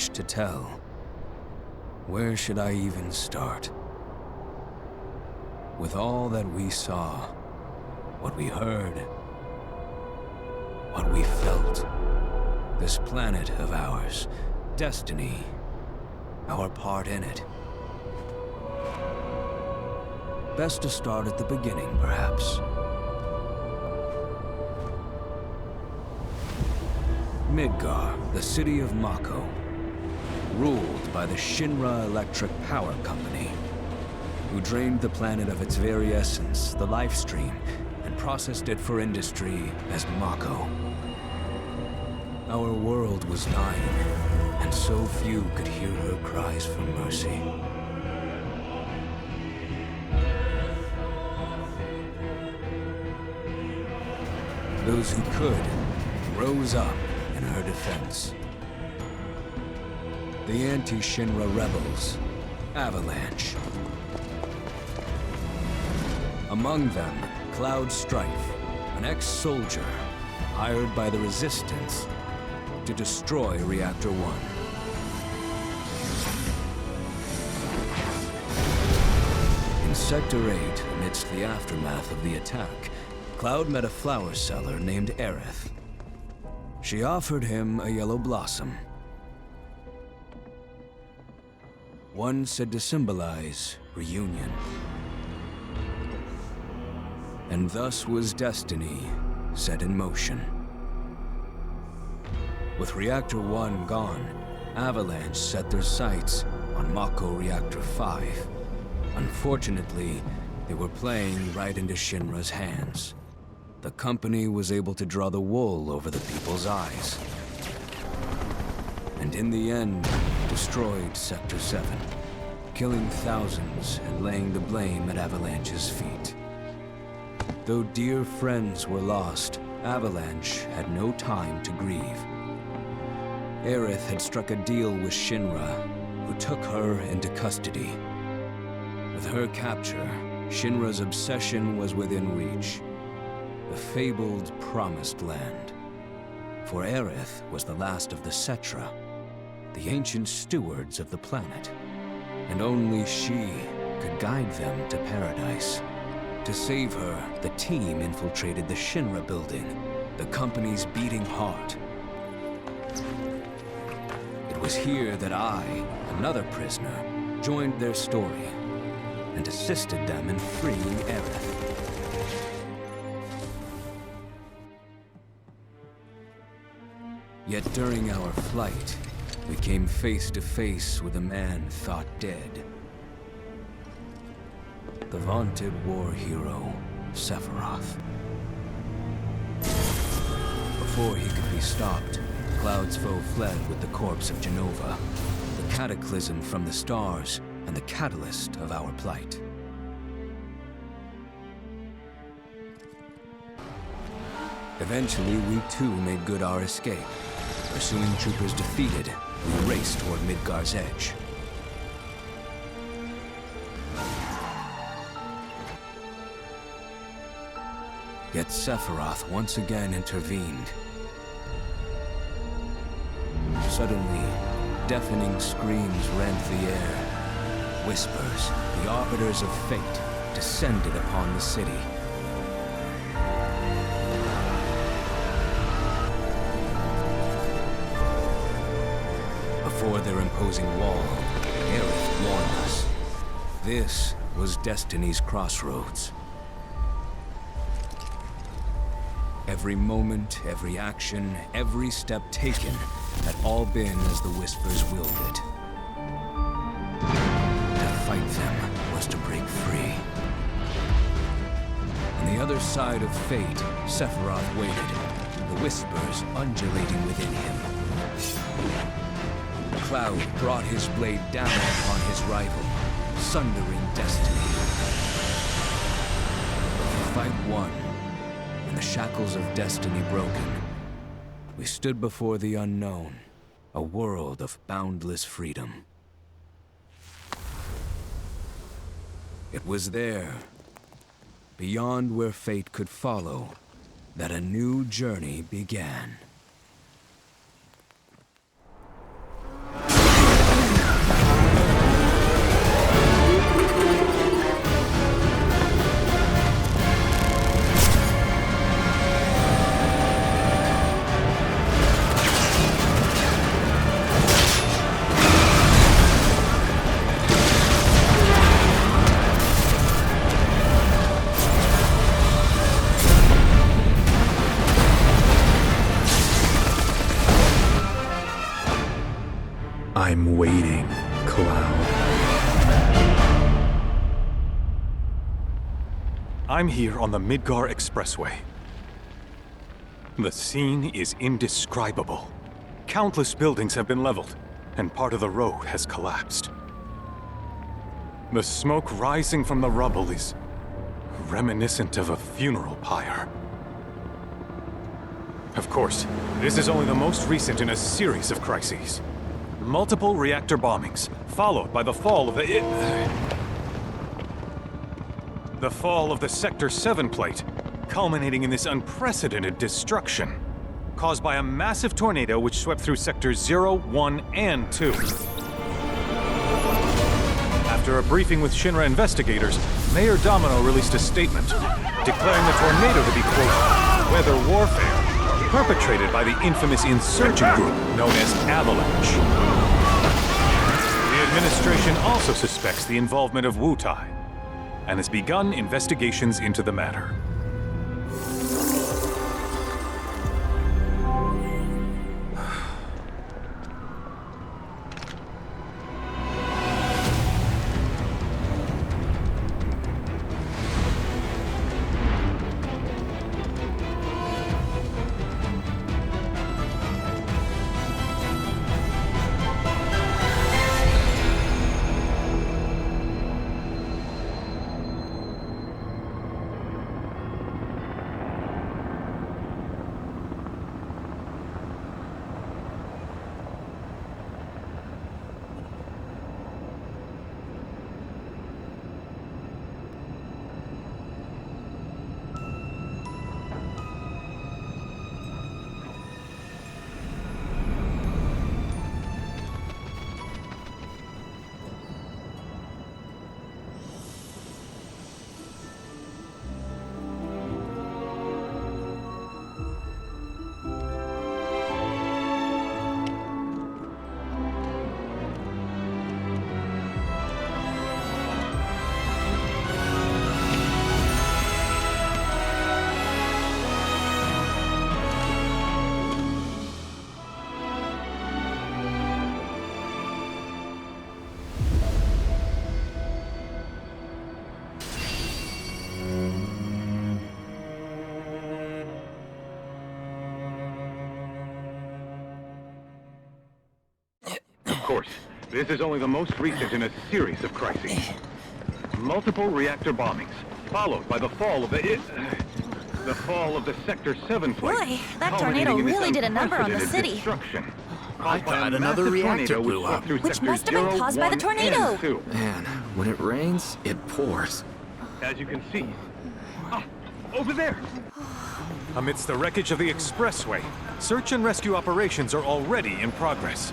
much to tell. Where should I even start? With all that we saw, what we heard, what we felt, this planet of ours, destiny, our part in it. Best to start at the beginning, perhaps. Midgar, the city of Mako, ruled by the Shinra Electric Power Company, who drained the planet of its very essence, the life stream, and processed it for industry as Mako. Our world was dying, and so few could hear her cries for mercy. Those who could rose up in her defense. The anti-Shinra rebels, Avalanche. Among them, Cloud Strife, an ex-soldier hired by the Resistance to destroy Reactor 1. In Sector 8, amidst the aftermath of the attack, Cloud met a flower seller named Aerith. She offered him a yellow blossom. One said to symbolize reunion. And thus was destiny set in motion. With Reactor 1 gone, Avalanche set their sights on Mako Reactor 5. Unfortunately, they were playing right into Shinra's hands. The company was able to draw the wool over the people's eyes. And in the end, destroyed Sector 7, killing thousands and laying the blame at Avalanche's feet. Though dear friends were lost, Avalanche had no time to grieve. Aerith had struck a deal with Shinra, who took her into custody. With her capture, Shinra's obsession was within reach. The fabled Promised Land. For Aerith was the last of the Cetra, the ancient stewards of the planet. And only she could guide them to paradise. To save her, the team infiltrated the Shinra building, the company's beating heart. It was here that I, another prisoner, joined their story and assisted them in freeing Aerith. Yet during our flight, we came face to face with a man thought dead. The vaunted war hero, Sephiroth. Before he could be stopped, Cloud's foe fled with the corpse of Genova, the cataclysm from the stars and the catalyst of our plight. Eventually, we too made good our escape. Pursuing troopers defeated, we raced toward Midgar's edge. Yet Sephiroth once again intervened. Suddenly, deafening screams rent the air. Whispers, the arbiters of fate, descended upon the city. Before their imposing wall, Aerith warned us. This was Destiny's crossroads. Every moment, every action, every step taken had all been as the Whispers willed it. To fight them was to break free. On the other side of fate, Sephiroth waited, the Whispers undulating within him. Cloud brought his blade down upon his rival, sundering destiny. But the fight won, and the shackles of destiny broken. We stood before the unknown, a world of boundless freedom. It was there, beyond where fate could follow, that a new journey began. cloud. I'm here on the Midgar Expressway. The scene is indescribable. Countless buildings have been leveled, and part of the road has collapsed. The smoke rising from the rubble is reminiscent of a funeral pyre. Of course, this is only the most recent in a series of crises. Multiple reactor bombings, followed by the fall of the Sector 7 plate, culminating in this unprecedented destruction, caused by a massive tornado which swept through Sectors 0, 1, and 2. After a briefing with Shinra investigators, Mayor Domino released a statement, declaring the tornado to be, quote, weather warfare, perpetrated by the infamous insurgent group known as Avalanche. The administration also suspects the involvement of Wutai, and has begun investigations into the matter. Of course, this is only the most recent in a series of crises. Multiple reactor bombings, followed by the fall of the Sector 7 plate. Boy, that tornado really did a number on the city. Destruction. I thought another reactor blew up. Which must have been caused by the tornado. Man, when it rains, it pours. As you can see. Over there! Amidst the wreckage of the expressway, search and rescue operations are already in progress.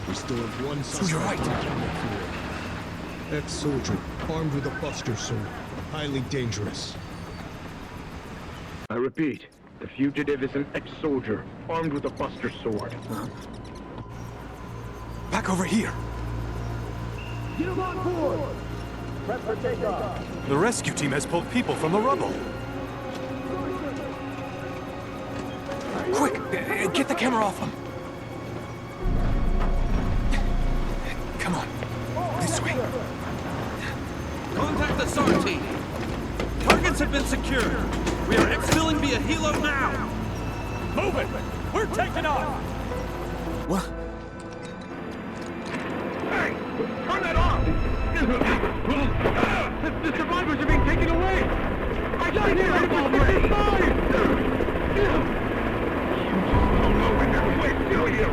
We still have one suspect. You're right. Ex-soldier, armed with a buster sword. Highly dangerous. I repeat, the fugitive is an ex-soldier, armed with a buster sword. Back over here! Get him on board! Prep for takeoff! The rescue team has pulled people from the rubble. Quick! Get the camera off them! Come on. This way. Contact the SAR team. Targets have been secured. We are exfilling via helo now. Move it. We're taking off. What? Hey! Turn that off! The survivors are being taken away! I got here! I got here! You just don't know when they're quick, do you?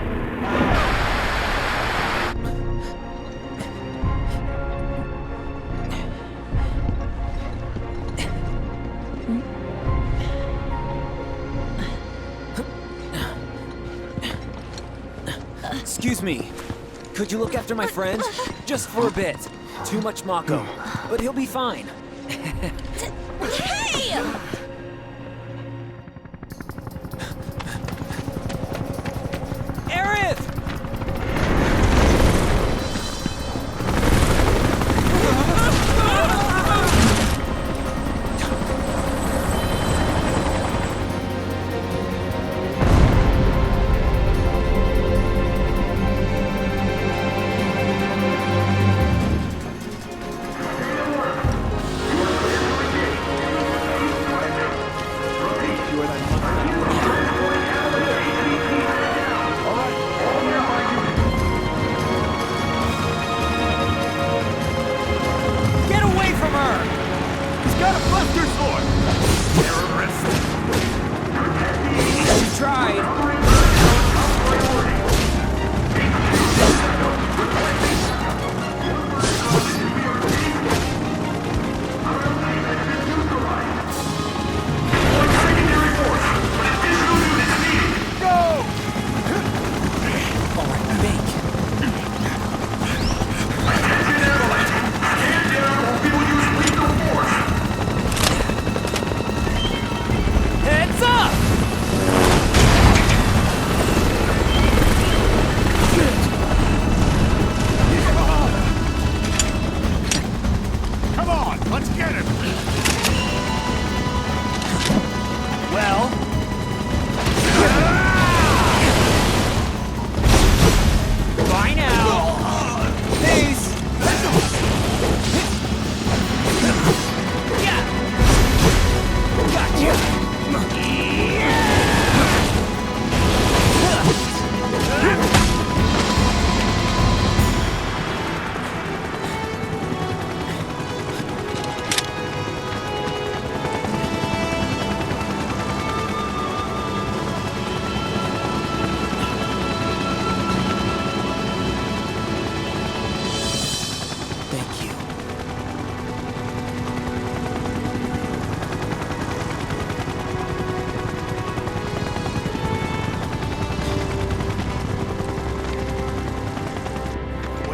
Excuse me. Could you look after my friend? Just for a bit. Too much Mako. But he'll be fine. Hey! Aerith!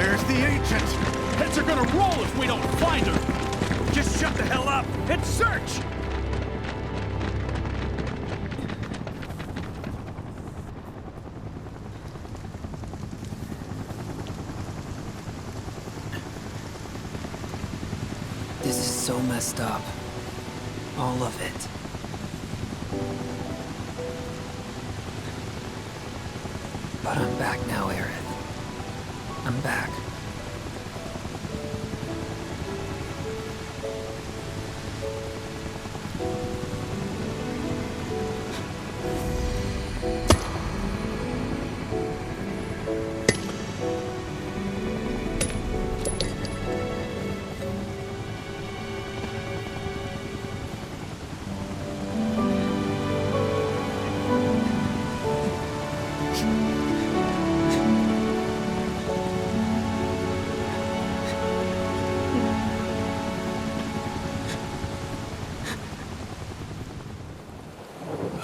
Where's the agent? Heads are gonna roll if we don't find her! Just shut the hell up and search! This is so messed up. All of it. But I'm back now, Aerith. I'm back.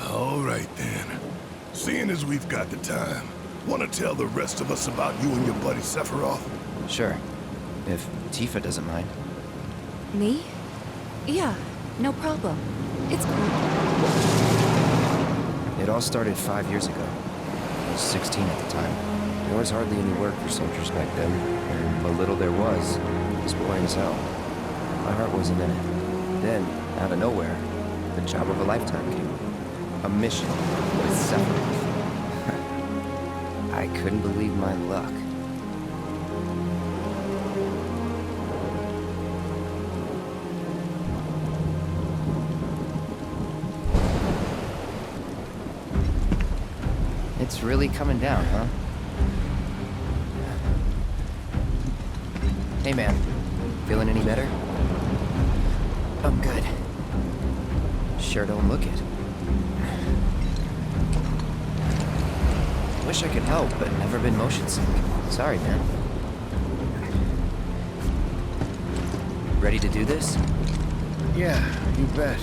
All right then. Seeing as we've got the time, want to tell the rest of us about you and your buddy Sephiroth? Sure. If Tifa doesn't mind. Me? Yeah, no problem. It's cool. It all started 5 years ago. I was 16 at the time. There was hardly any work for soldiers back then, and what little there was boring as hell. My heart wasn't in it. Then, out of nowhere, the job of a lifetime came. A mission with Sephiroth. I couldn't believe my luck. It's really coming down, huh? Hey man, feeling any better? I'm good. Sure don't look it. Wish I could help, but never been motion sick. Sorry, man. Ready to do this? Yeah, you bet.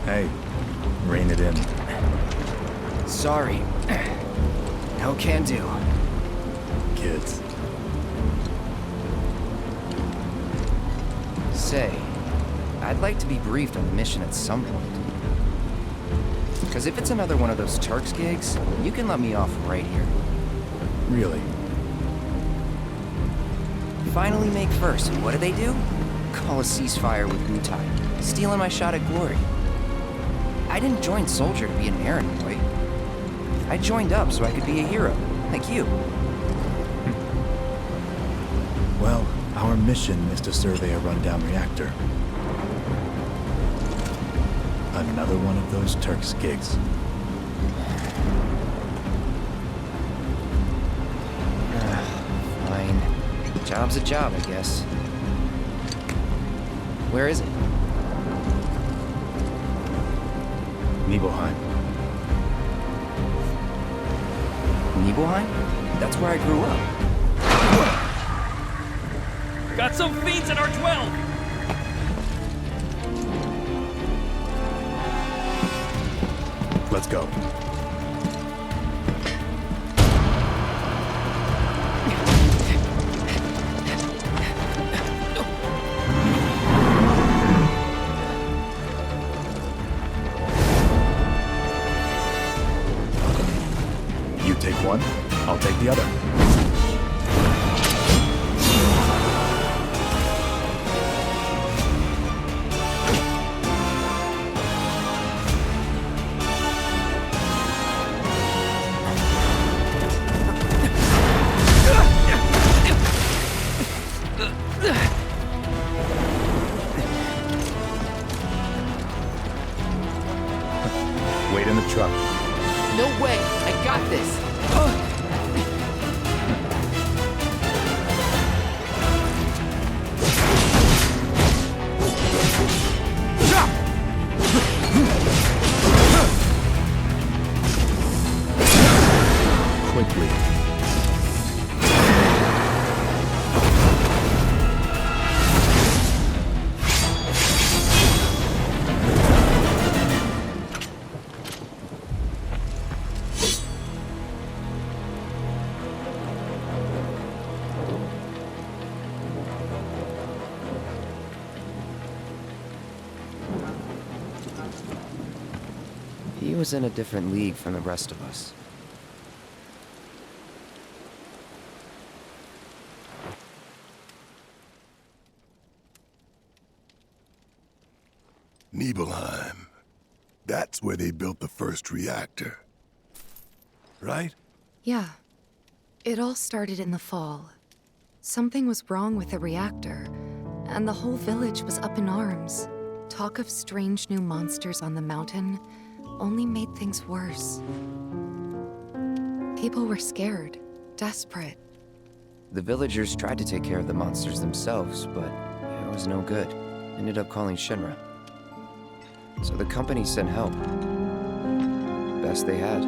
Hey, rein it in. Sorry. No can do. Kids. Say, I'd like to be briefed on the mission at some point. Because if it's another one of those Turks gigs, you can let me off right here. Really? Finally make first, and what do they do? Call a ceasefire with Wutai, stealing my shot at glory. I didn't join Soldier to be an errand boy. I joined up so I could be a hero, like you. Well, our mission is to survey a rundown reactor. Another one of those Turks gigs. Fine. Job's a job, I guess. Where is it? Nibelheim. Nibelheim? That's where I grew up. Got some fiends in our 12! Let's go. You take one, I'll take the other. Wait in the truck. No way! I got this! quickly. He was in a different league from the rest of us. Nibelheim. That's where they built the first reactor. Right? Yeah. It all started in the fall. Something was wrong with the reactor, and the whole village was up in arms. Talk of strange new monsters on the mountain only made things worse. People were scared, desperate. The villagers tried to take care of the monsters themselves, but it was no good. Ended up calling Shinra. So the company sent help. Best they had.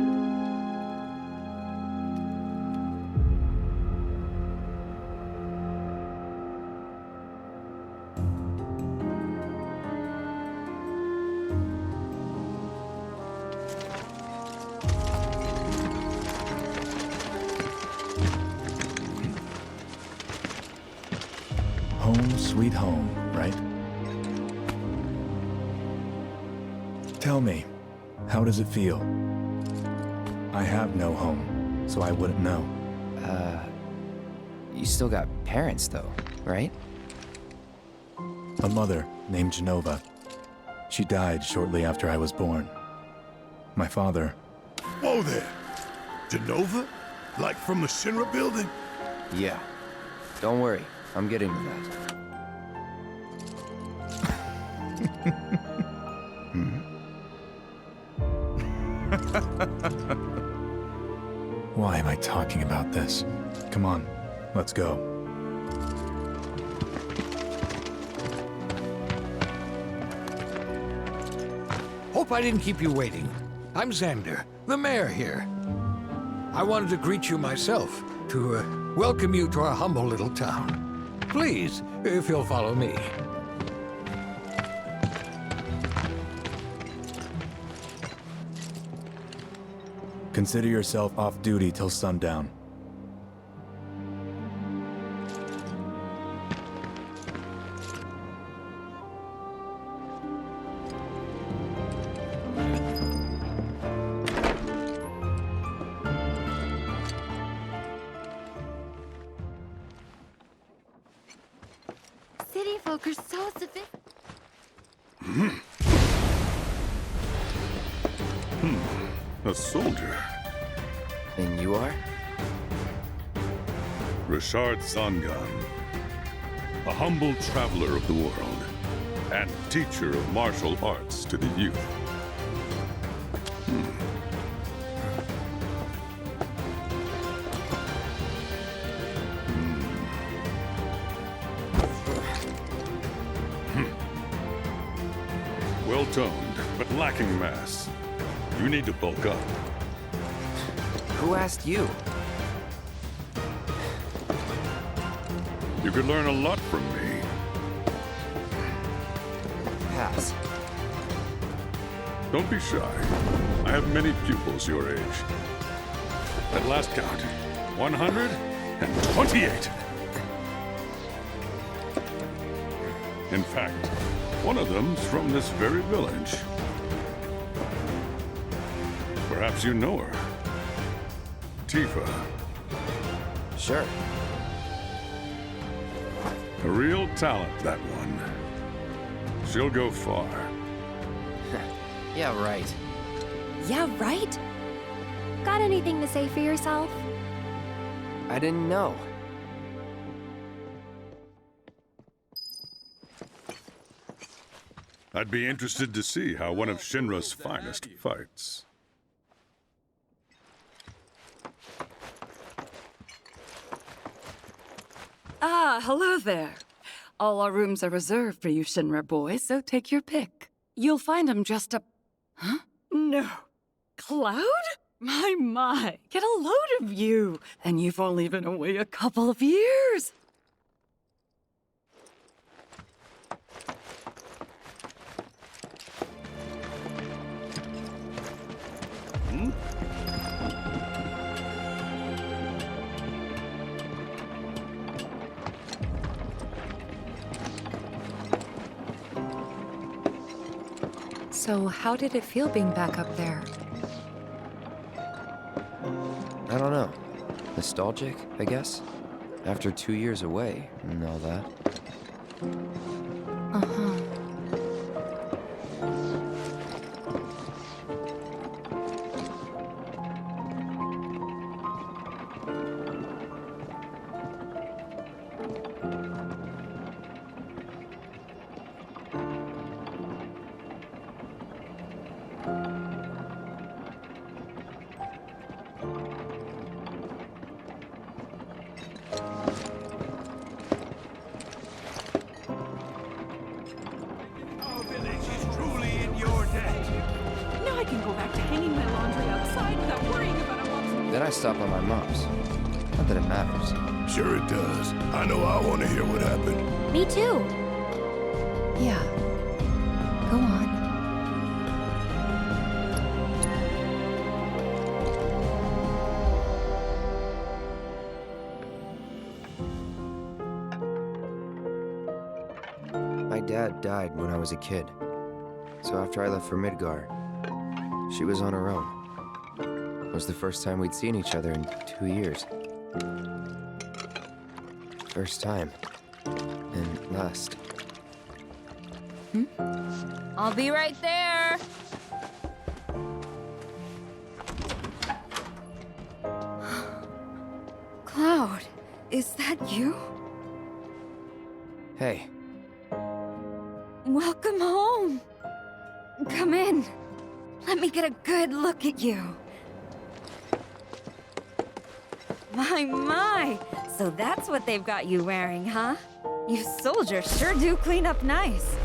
Home sweet home, right? Tell me, how does it feel? I have no home, so I wouldn't know. You still got parents though, right? A mother named Genova. She died shortly after I was born. My father... Whoa there! Genova? Like from the Shinra building? Yeah. Don't worry, I'm getting to that. Why am I talking about this? Come on, let's go. Hope I didn't keep you waiting. I'm Xander, the mayor here. I wanted to greet you myself, to welcome you to our humble little town. Please, if you'll follow me. Consider yourself off duty till sundown. City folk are so sophisticated. A soldier. And you are? Richard Zangan. A humble traveler of the world. And teacher of martial arts to the youth. Well-toned, but lacking mass. You need to bulk up. Who asked you? You could learn a lot from me. Pass. Don't be shy. I have many pupils your age. At last count, 128. In fact, one of them's from this very village. Perhaps you know her. Tifa. Sure. A real talent, that one. She'll go far. Yeah, right. Yeah, right? Got anything to say for yourself? I didn't know. I'd be interested to see how one of Shinra's finest fights. Ah, hello there. All our rooms are reserved for you Shinra boys, so take your pick. You'll find them just up... Huh? No. Cloud? My, get a load of you. And you've only been away a couple of years. So, how did it feel being back up there? I don't know. Nostalgic, I guess? After 2 years away and all that. Uh-huh. Then I stop on my mom's. Not that it matters. Sure it does. I know I want to hear what happened. Me too. Yeah. Go on. My dad died when I was a kid. So after I left for Midgar, she was on her own. It was the first time we'd seen each other in 2 years. First time. And last. I'll be right there. Cloud, is that you? Hey. Welcome home. Come in. Let me get a good look at you. My. So that's what they've got you wearing, huh? You soldiers sure do clean up nice.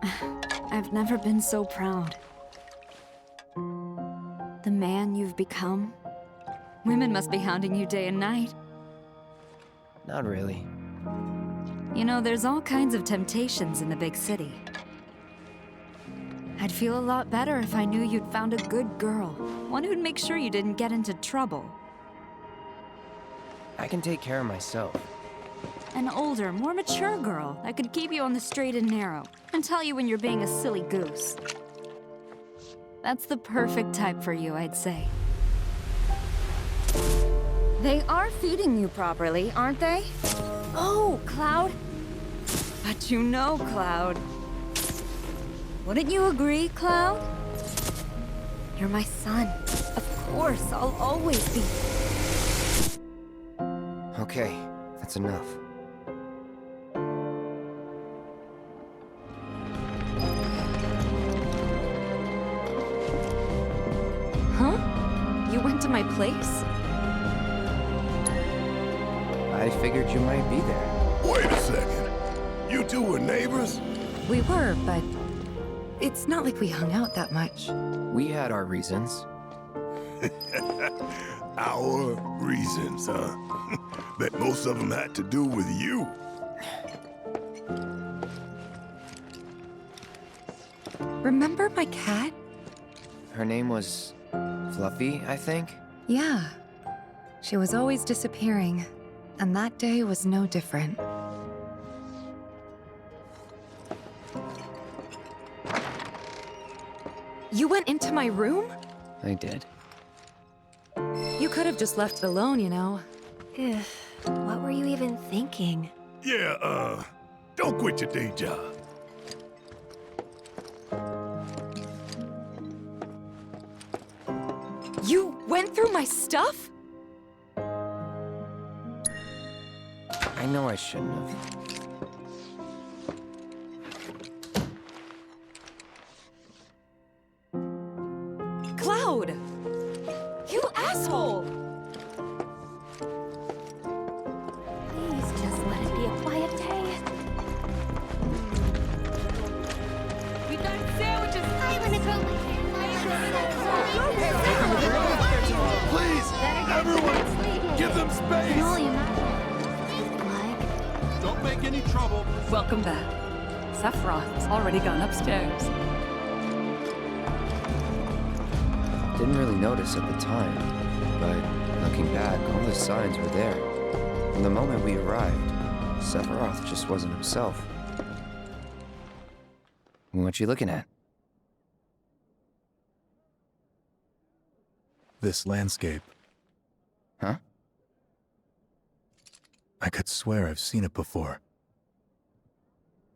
I've never been so proud. The man you've become. Women must be hounding you day and night. Not really. You know, there's all kinds of temptations in the big city. I'd feel a lot better if I knew you'd found a good girl. One who'd make sure you didn't get into trouble. I can take care of myself. An older, more mature girl that could keep you on the straight and narrow and tell you when you're being a silly goose. That's the perfect type for you, I'd say. They are feeding you properly, aren't they? Oh, Cloud. But you know, Cloud. Wouldn't you agree, Cloud? You're my son. Of course, I'll always be. Okay, that's enough. Huh? You went to my place? I figured you might be there. Wait a second. You two were neighbors? We were, but it's not like we hung out that much. We had our reasons. Our reasons, huh? Bet most of them had to do with you. Remember my cat? Her name was Fluffy, I think? Yeah. She was always disappearing, and that day was no different. You went into my room? I did. You could have just left it alone, you know. What were you even thinking? Yeah, don't quit your day job. You went through my stuff? I know I shouldn't have. Cloud! You asshole! Please just let it be a quiet day. We got sandwiches. Hi, Winifred. Please, everyone, give them space. Don't make any trouble. Welcome back. Sephiroth's already gone upstairs. Didn't really notice at the time, but looking back, all the signs were there. From the moment we arrived, Sephiroth just wasn't himself. What you looking at? This landscape. Huh? I could swear I've seen it before.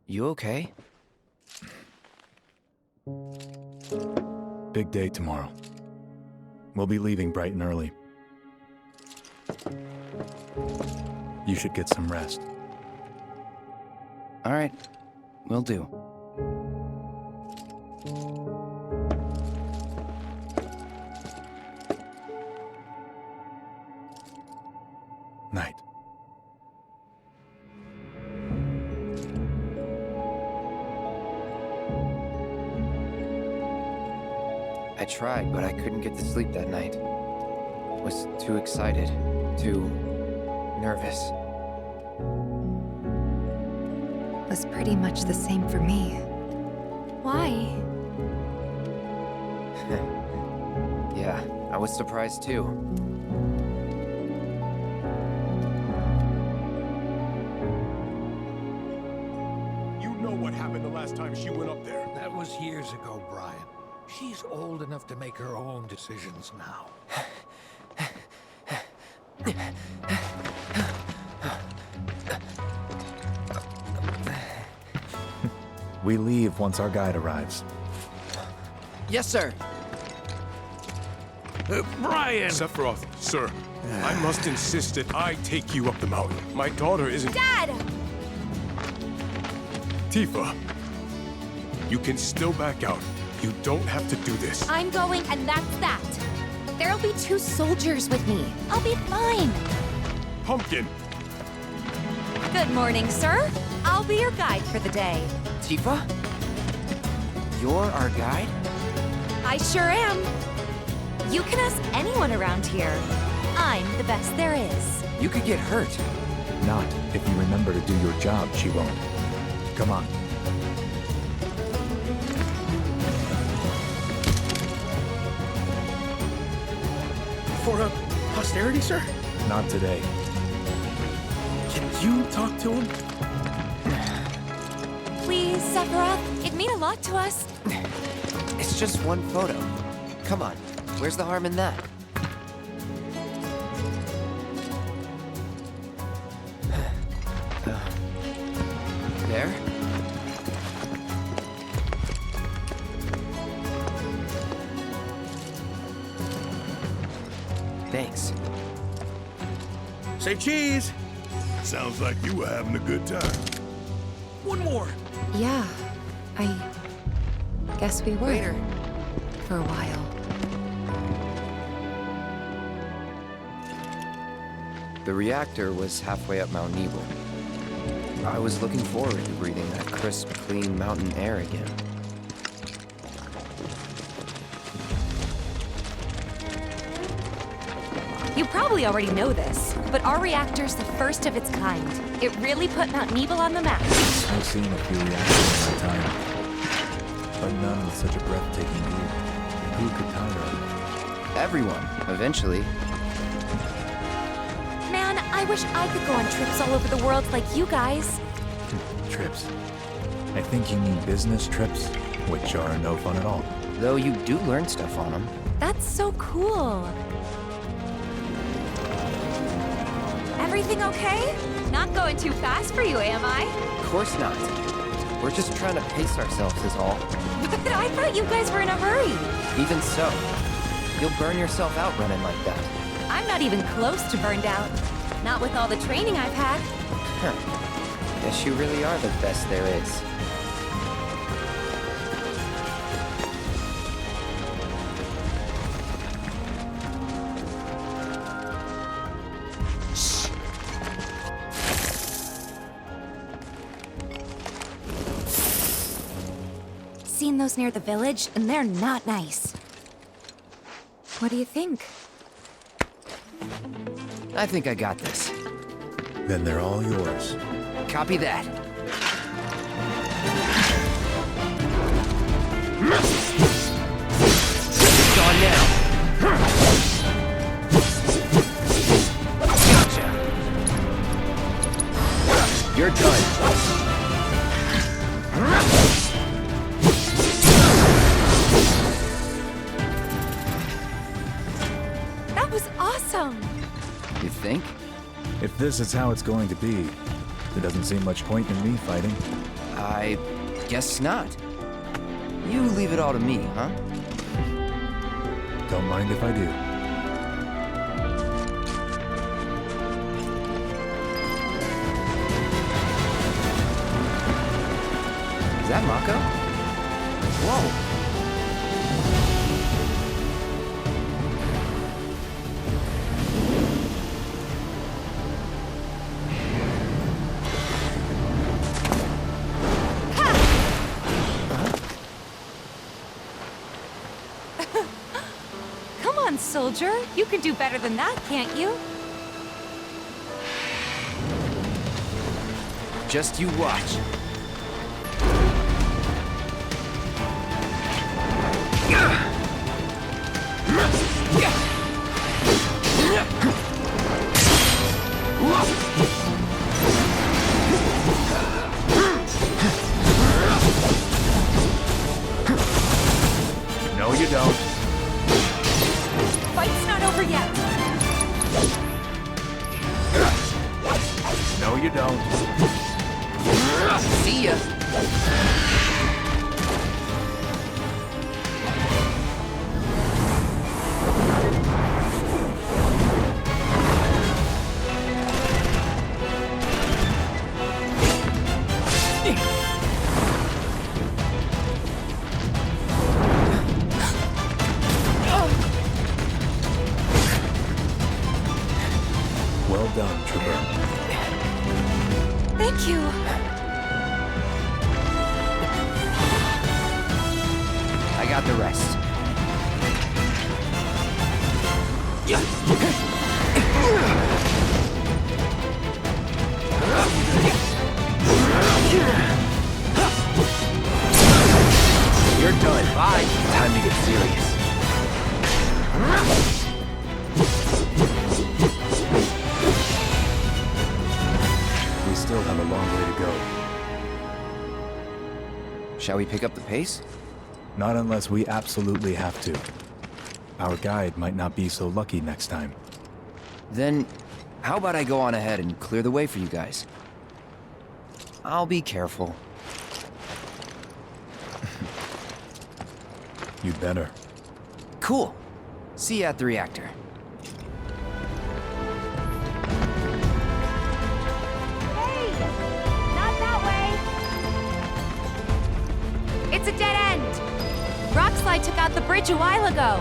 You okay? Big day tomorrow. We'll be leaving bright and early. You should get some rest. All right, will do. Night. I tried, but I couldn't get to sleep that night. Was too excited, too nervous. Was pretty much the same for me. Why? Yeah, I was surprised too. You know what happened the last time she went up there. That was years ago, Brian. She's old enough to make her own decisions now. We leave once our guide arrives. Yes, sir. Brian! Sephiroth, sir, I must insist that I take you up the mountain. My daughter isn't... Dad! Tifa, you can still back out. You don't have to do this. I'm going, and that's that. There'll be 2 soldiers with me. I'll be fine. Pumpkin! Good morning, sir. I'll be your guide for the day. Tifa? You're our guide? I sure am. You can ask anyone around here. I'm the best there is. You could get hurt. Not if you remember to do your job, she won't. Come on. For posterity, sir? Not today. Can you talk to him? Please, Sephiroth. It'd mean a lot to us. It's just one photo. Come on, where's the harm in that? There? Thanks. Say cheese! Sounds like you were having a good time. One more! Yeah, I guess we were. Later. For a while. The reactor was halfway up Mount Nebel. I was looking forward to breathing that crisp, clean mountain air again. You probably already know this, but our reactor's the first of its kind. It really put Mount Nebel on the map. I've seen a few reactions in my time, but none with such a breathtaking view. Who could tire of it? Everyone, eventually. Man, I wish I could go on trips all over the world like you guys. Trips. I think you mean business trips, which are no fun at all. Though you do learn stuff on them. That's so cool. Everything okay? Not going too fast for you, am I? Of course not. We're just trying to pace ourselves is all. But I thought you guys were in a hurry. Even so, you'll burn yourself out running like that. I'm not even close to burned out. Not with all the training I've had. Huh. Guess you really are the best there is. seen those near the village, and they're not nice. What do you think? I think I got this. Then they're all yours. Copy that. Gone now. Gotcha. You're done. That was awesome! You think? If this is how it's going to be, there doesn't seem much point in me fighting. I guess not. You leave it all to me, huh? Don't mind if I do. Is that Mako? Whoa. Come on, soldier. You can do better than that, can't you? Just you watch. No, you don't. Fight's not over yet. No, you don't. See ya. Well done, Trooper. Thank you. I got the rest. You're done. Bye. Time to get serious. We still have a long way to go. Shall we pick up the pace? Not unless we absolutely have to. Our guide might not be so lucky next time. Then, how about I go on ahead and clear the way for you guys? I'll be careful. You better. Cool. See you at the reactor. Hey! Not that way! It's a dead end! Rockslide took out the bridge a while ago.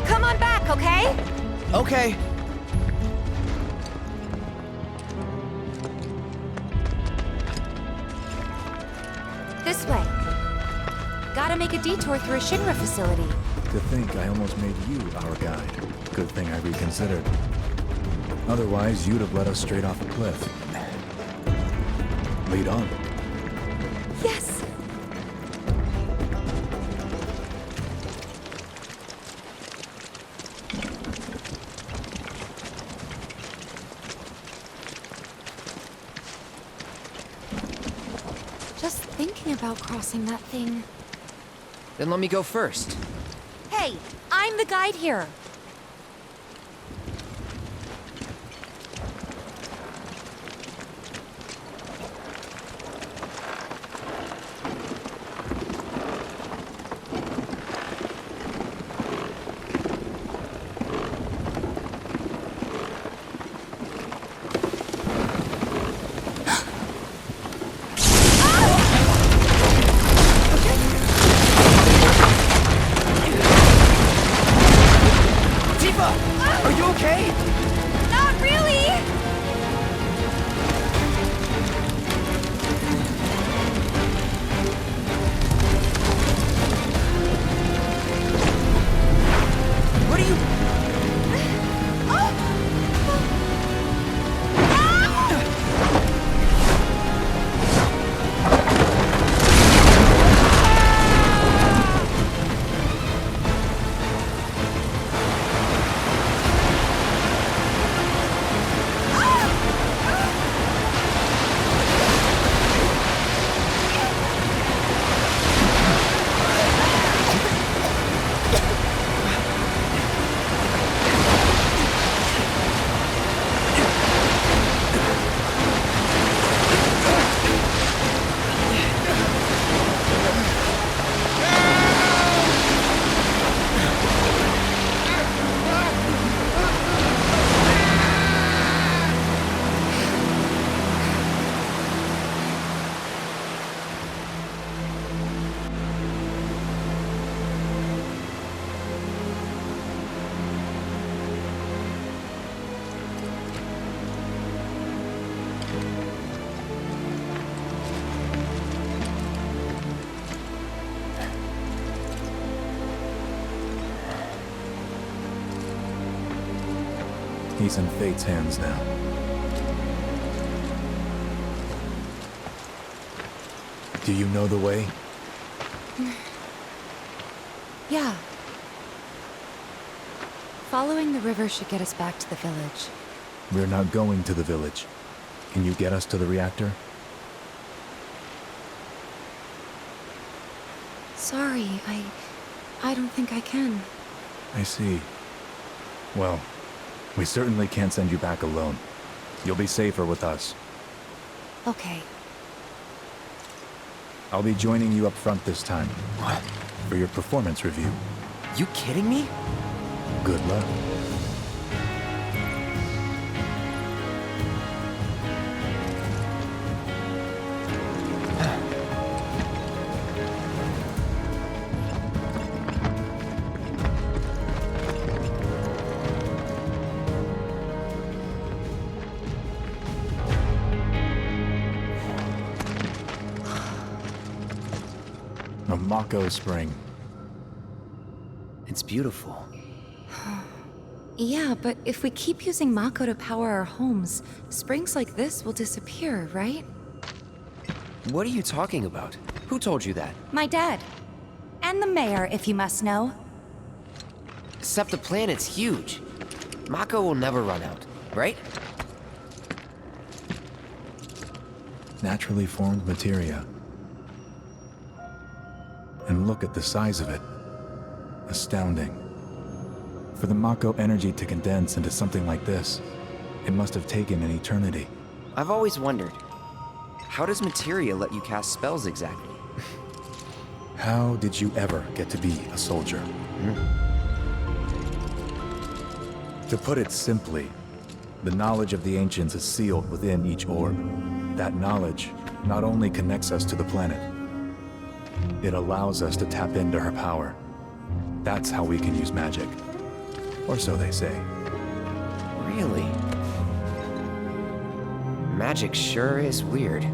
Come on back, okay? Okay. This way. Gotta make a detour through a Shinra facility. To think I almost made you our guide. Good thing I reconsidered. Otherwise, you'd have led us straight off a cliff. Lead on. Yes! Just thinking about crossing that thing. Then let me go first. Hey, I'm the guide here. Are you okay? Not really! He's in Fate's hands now. Do you know the way? Yeah. Following the river should get us back to the village. We're not going to the village. Can you get us to the reactor? Sorry, I don't think I can. I see. Well, we certainly can't send you back alone. You'll be safer with us. Okay. I'll be joining you up front this time. What? For your performance review. You kidding me? Good luck. A Mako spring. It's beautiful. Yeah, but if we keep using Mako to power our homes, springs like this will disappear, right? What are you talking about? Who told you that? My dad. And the mayor, if you must know. Except the planet's huge. Mako will never run out, right? Naturally formed materia. And look at the size of it. Astounding. For the Mako energy to condense into something like this, it must have taken an eternity. I've always wondered, how does materia let you cast spells exactly? How did you ever get to be a soldier? To put it simply, the knowledge of the ancients is sealed within each orb. That knowledge not only connects us to the planet, it allows us to tap into her power. That's how we can use magic. Or so they say. Really? Magic sure is weird.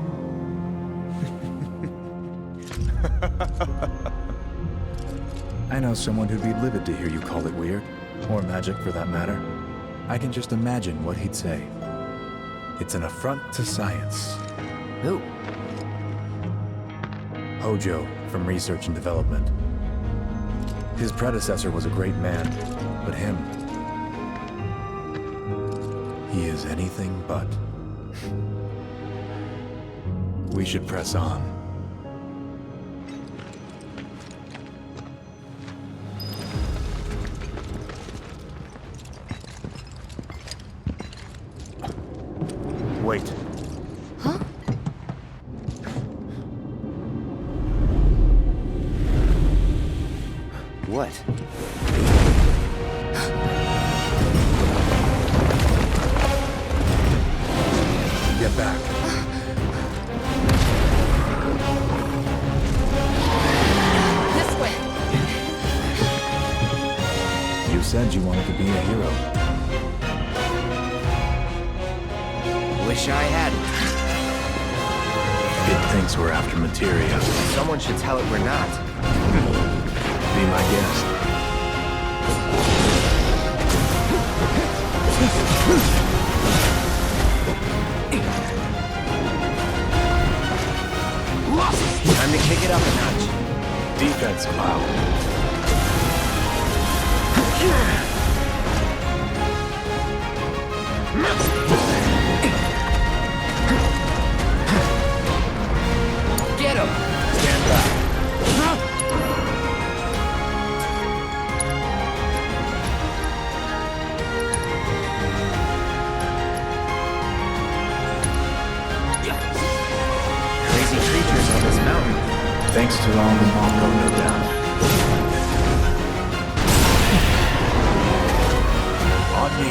I know someone who'd be livid to hear you call it weird, or magic for that matter. I can just imagine what he'd say. It's an affront to science. Who? Hojo, from Research and Development. His predecessor was a great man, but him... he is anything but. We should press on. Wait. Huh? What? Get back. This way. You said you wanted to be a hero. Wish I hadn't. It thinks we're after materia. Someone should tell it we're not. Be my guest. Time to kick it up a notch. Defense, pal. Get him! Stand back. Crazy creatures on this mountain. Thanks to all the Mako, no doubt. On me.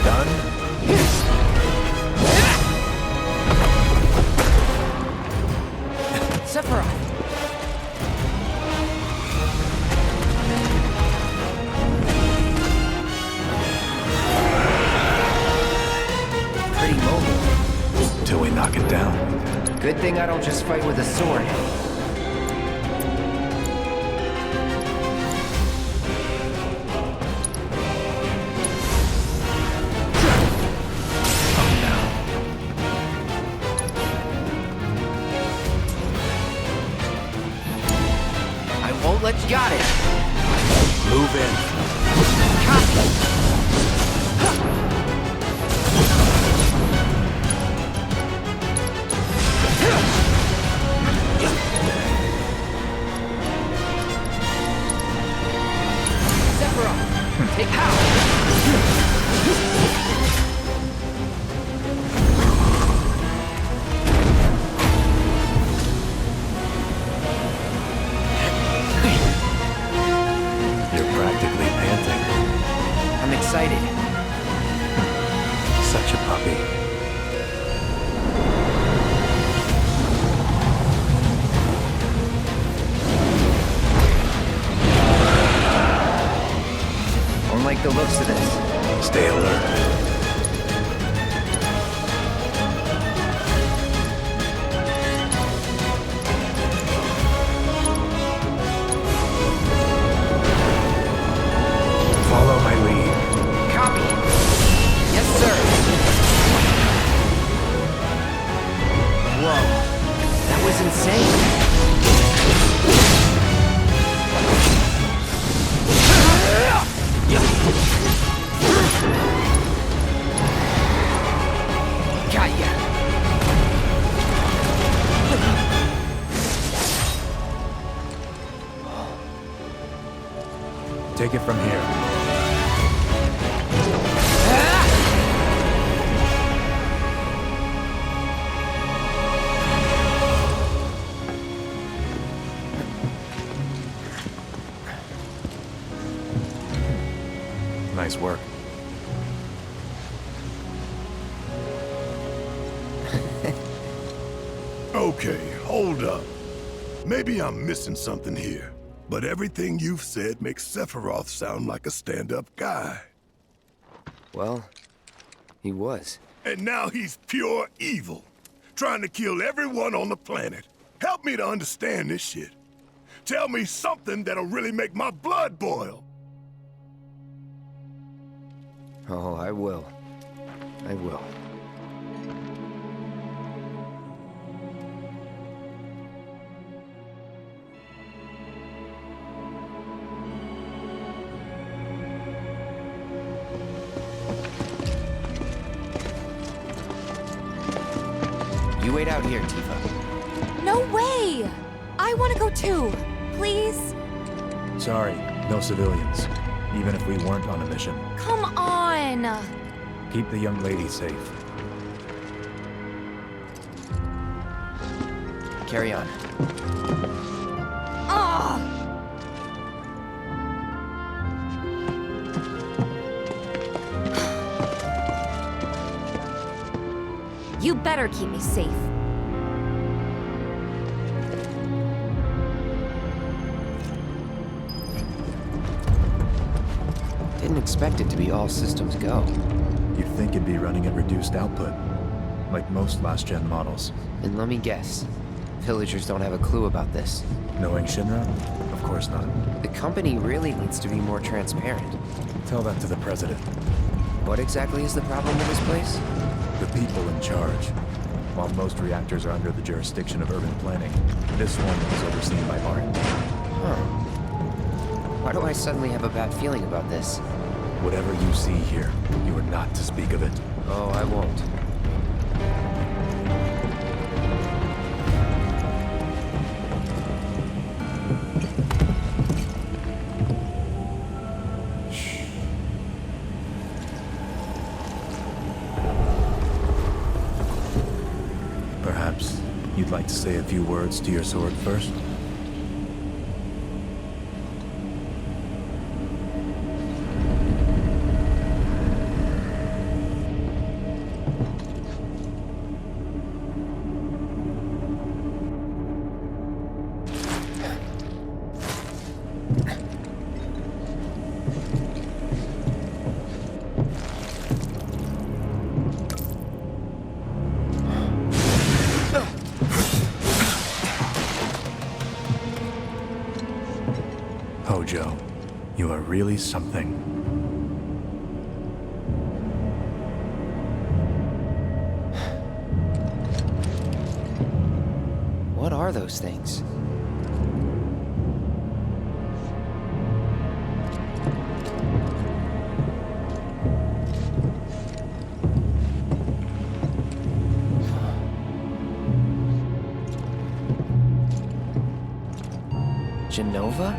Done? Sephiroth! Pretty mobile. Till we knock it down. Good thing I don't just fight with a sword. outlet's got it. Move in. Sephiroth, take power. Practically panting. I'm excited. Such a puppy. Don't like the looks of this. Stay alert. Follow my lead. Copy. Yes, sir. Whoa. That was insane. Got ya. Take it from here. Nice work. Okay, hold up. Maybe I'm missing something here, but everything you've said makes Sephiroth sound like a stand-up guy. Well, he was. And now he's pure evil, trying to kill everyone on the planet. Help me to understand this shit. Tell me something that'll really make my blood boil. Oh, I will. I will. You wait out here, Tifa. No way! I want to go too. Please? Sorry, no civilians. Even if we weren't on a mission. Come on! Keep the young lady safe. Carry on. Ah! You better keep me safe. Didn't expect it to be all systems go. You'd think it'd be running at reduced output, like most last-gen models. And let me guess, villagers don't have a clue about this. Knowing Shinra? Of course not. The company really needs to be more transparent. Tell that to the president. What exactly is the problem with this place? The people in charge. While most reactors are under the jurisdiction of urban planning, this one is overseen by Art. Huh. Why do I suddenly have a bad feeling about this? Whatever you see here, you are not to speak of it. Oh, I won't. Perhaps you'd like to say a few words to your sword first? Hojo, you are really something. What are those things? Genova?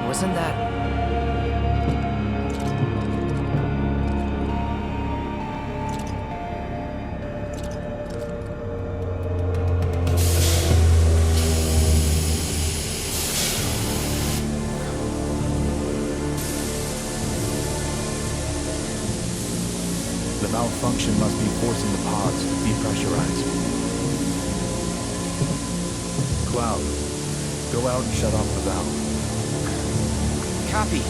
Wasn't that... The malfunction must be forcing the pods to depressurize. Cloud, go out and shut off the valve. Copy.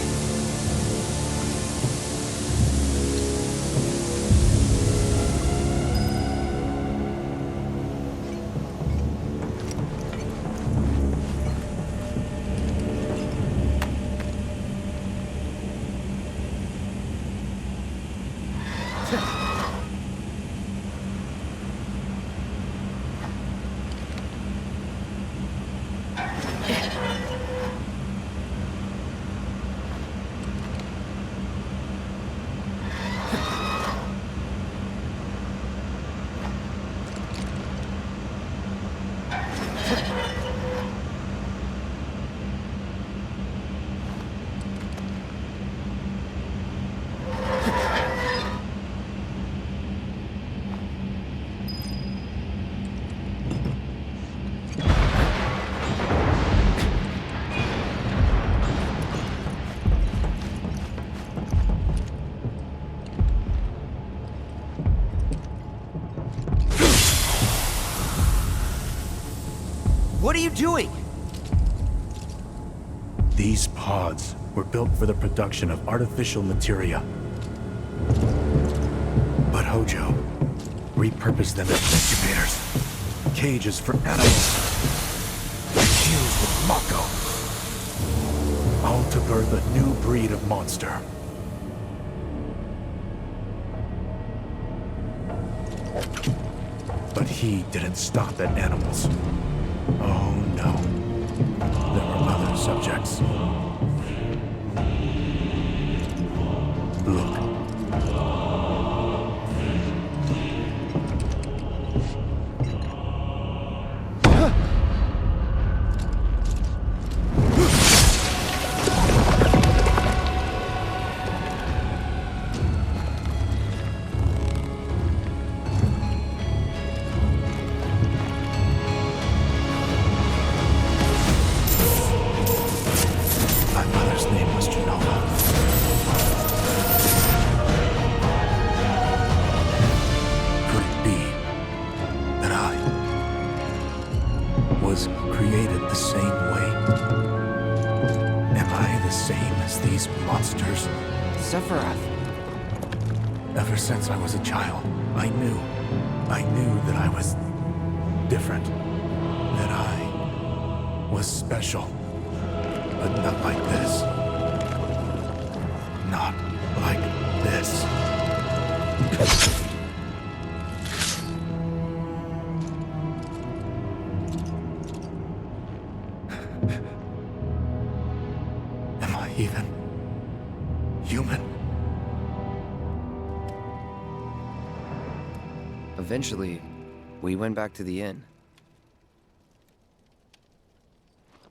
What are you doing? These pods were built for the production of artificial materia. But Hojo repurposed them as incubators, cages for animals, infused with Mako, all to birth a new breed of monster. But he didn't stop at animals. Oh no. There were other subjects. Look. Created the same way? Am I the same as these monsters? Sephiroth. Ever since I was a child, I knew that I was different. That I was special. But not like this. Not like this. Even human. Eventually, we went back to the inn.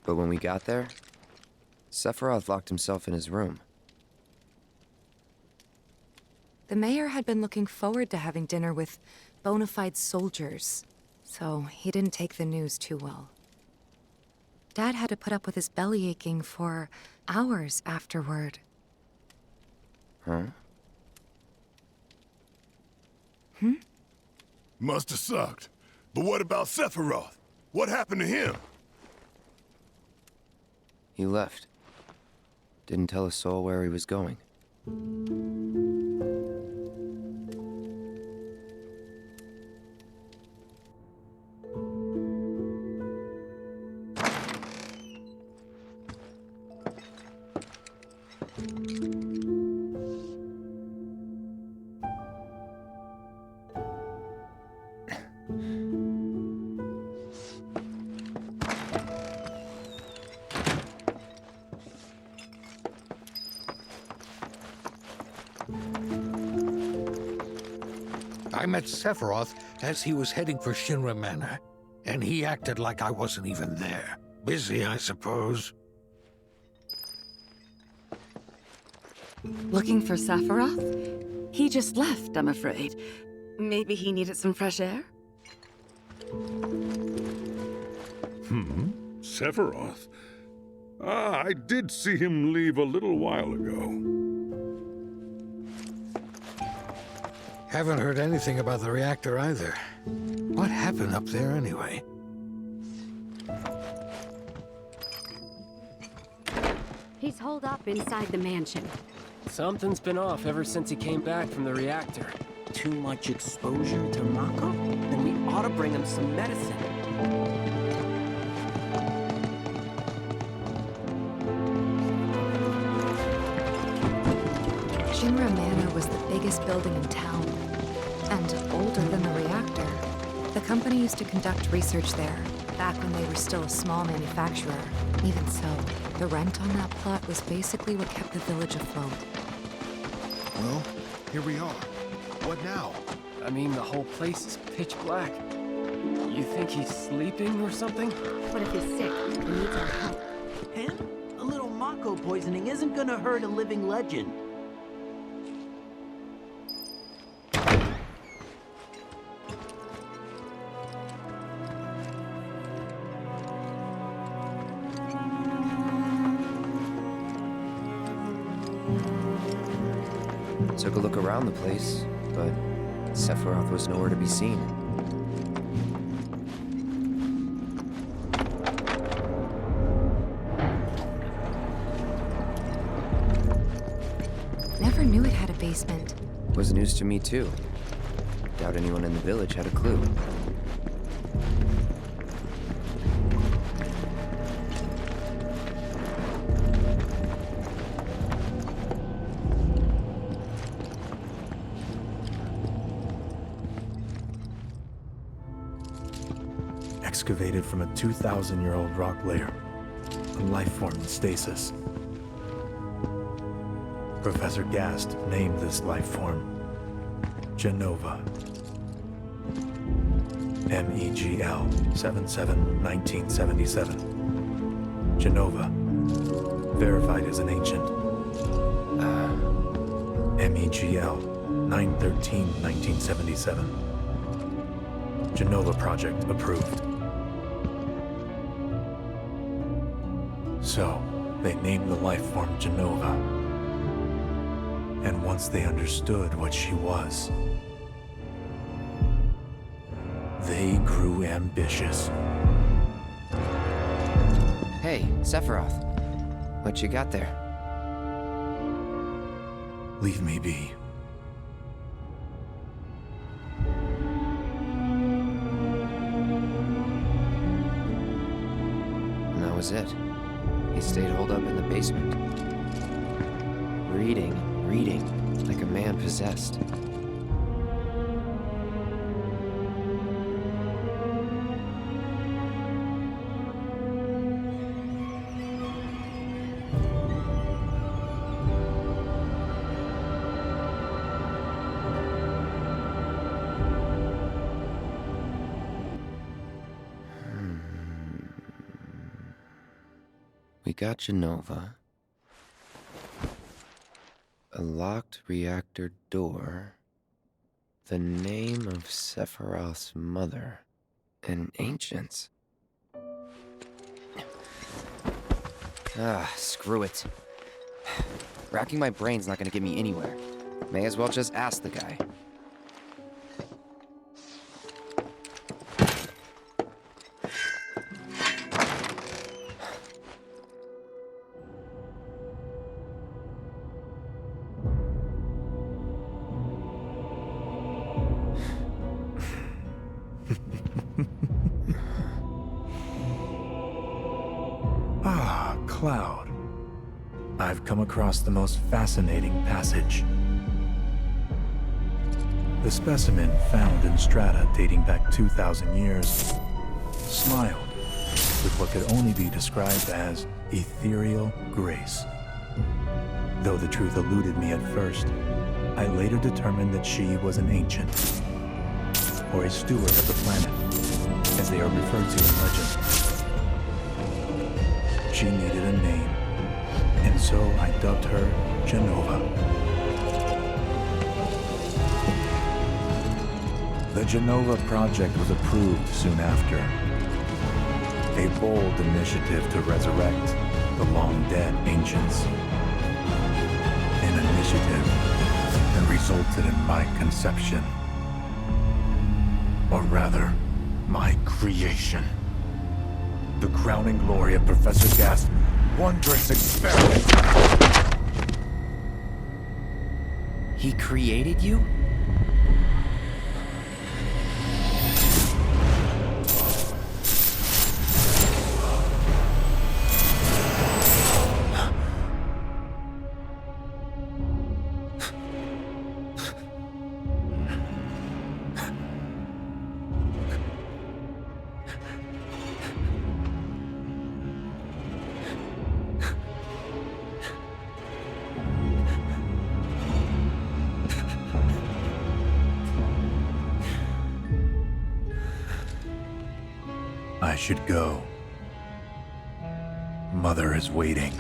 But when we got there, Sephiroth locked himself in his room. The mayor had been looking forward to having dinner with bona fide soldiers, so he didn't take the news too well. Dad had to put up with his belly aching for hours afterward. Huh? Must have sucked. But what about Sephiroth? What happened to him? He left. Didn't tell a soul where he was going. I met Sephiroth as he was heading for Shinra Manor, and he acted like I wasn't even there. Busy, I suppose. Looking for Sephiroth? He just left, I'm afraid. Maybe he needed some fresh air? Sephiroth? Ah, I did see him leave a little while ago. Haven't heard anything about the reactor either. What happened up there anyway? He's holed up inside the mansion. Something's been off ever since he came back from the reactor. Too much exposure to Mako? Then we ought to bring him some medicine. Shinra Manor was the biggest building in town, and older than the reactor. The company used to conduct research there, back when they were still a small manufacturer. Even so, the rent on that plot was basically what kept the village afloat. Well, here we are. What now? I mean, the whole place is pitch black. You think he's sleeping or something? What if he's sick and needs our help? Him? A little Mako poisoning isn't gonna hurt a living legend. Took a look around the place, but Sephiroth was nowhere to be seen. Never knew it had a basement. Was news to me too. Doubt anyone in the village had a clue. Excavated from a 2,000-year-old rock layer, a life form in stasis. Professor Gast named this life form Genova. MEGL 77-1977. Genova. Verified as an ancient. MEGL 9/13/1977. Genova project approved. So, they named the life form Genova. And once they understood what she was, they grew ambitious. Hey, Sephiroth. What you got there? Leave me be. And that was it. He stayed holed up in the basement. Reading, like a man possessed. We got Genova. A locked reactor door. The name of Sephiroth's mother. And ancients. Ah, screw it. Racking my brain's not gonna get me anywhere. May as well just ask the guy. Cloud. I've come across the most fascinating passage. The specimen found in strata dating back 2,000 years smiled with what could only be described as ethereal grace. Though the truth eluded me at first, I later determined that she was an ancient, or a steward of the planet, as they are referred to in legend. she needed a name, and so I dubbed her Genova. The Genova project was approved soon after. A bold initiative to resurrect the long-dead ancients. An initiative that resulted in my conception. Or rather, my creation. The crowning glory of Professor Gasp's wondrous experiment. He created you? I should go. Mother is waiting.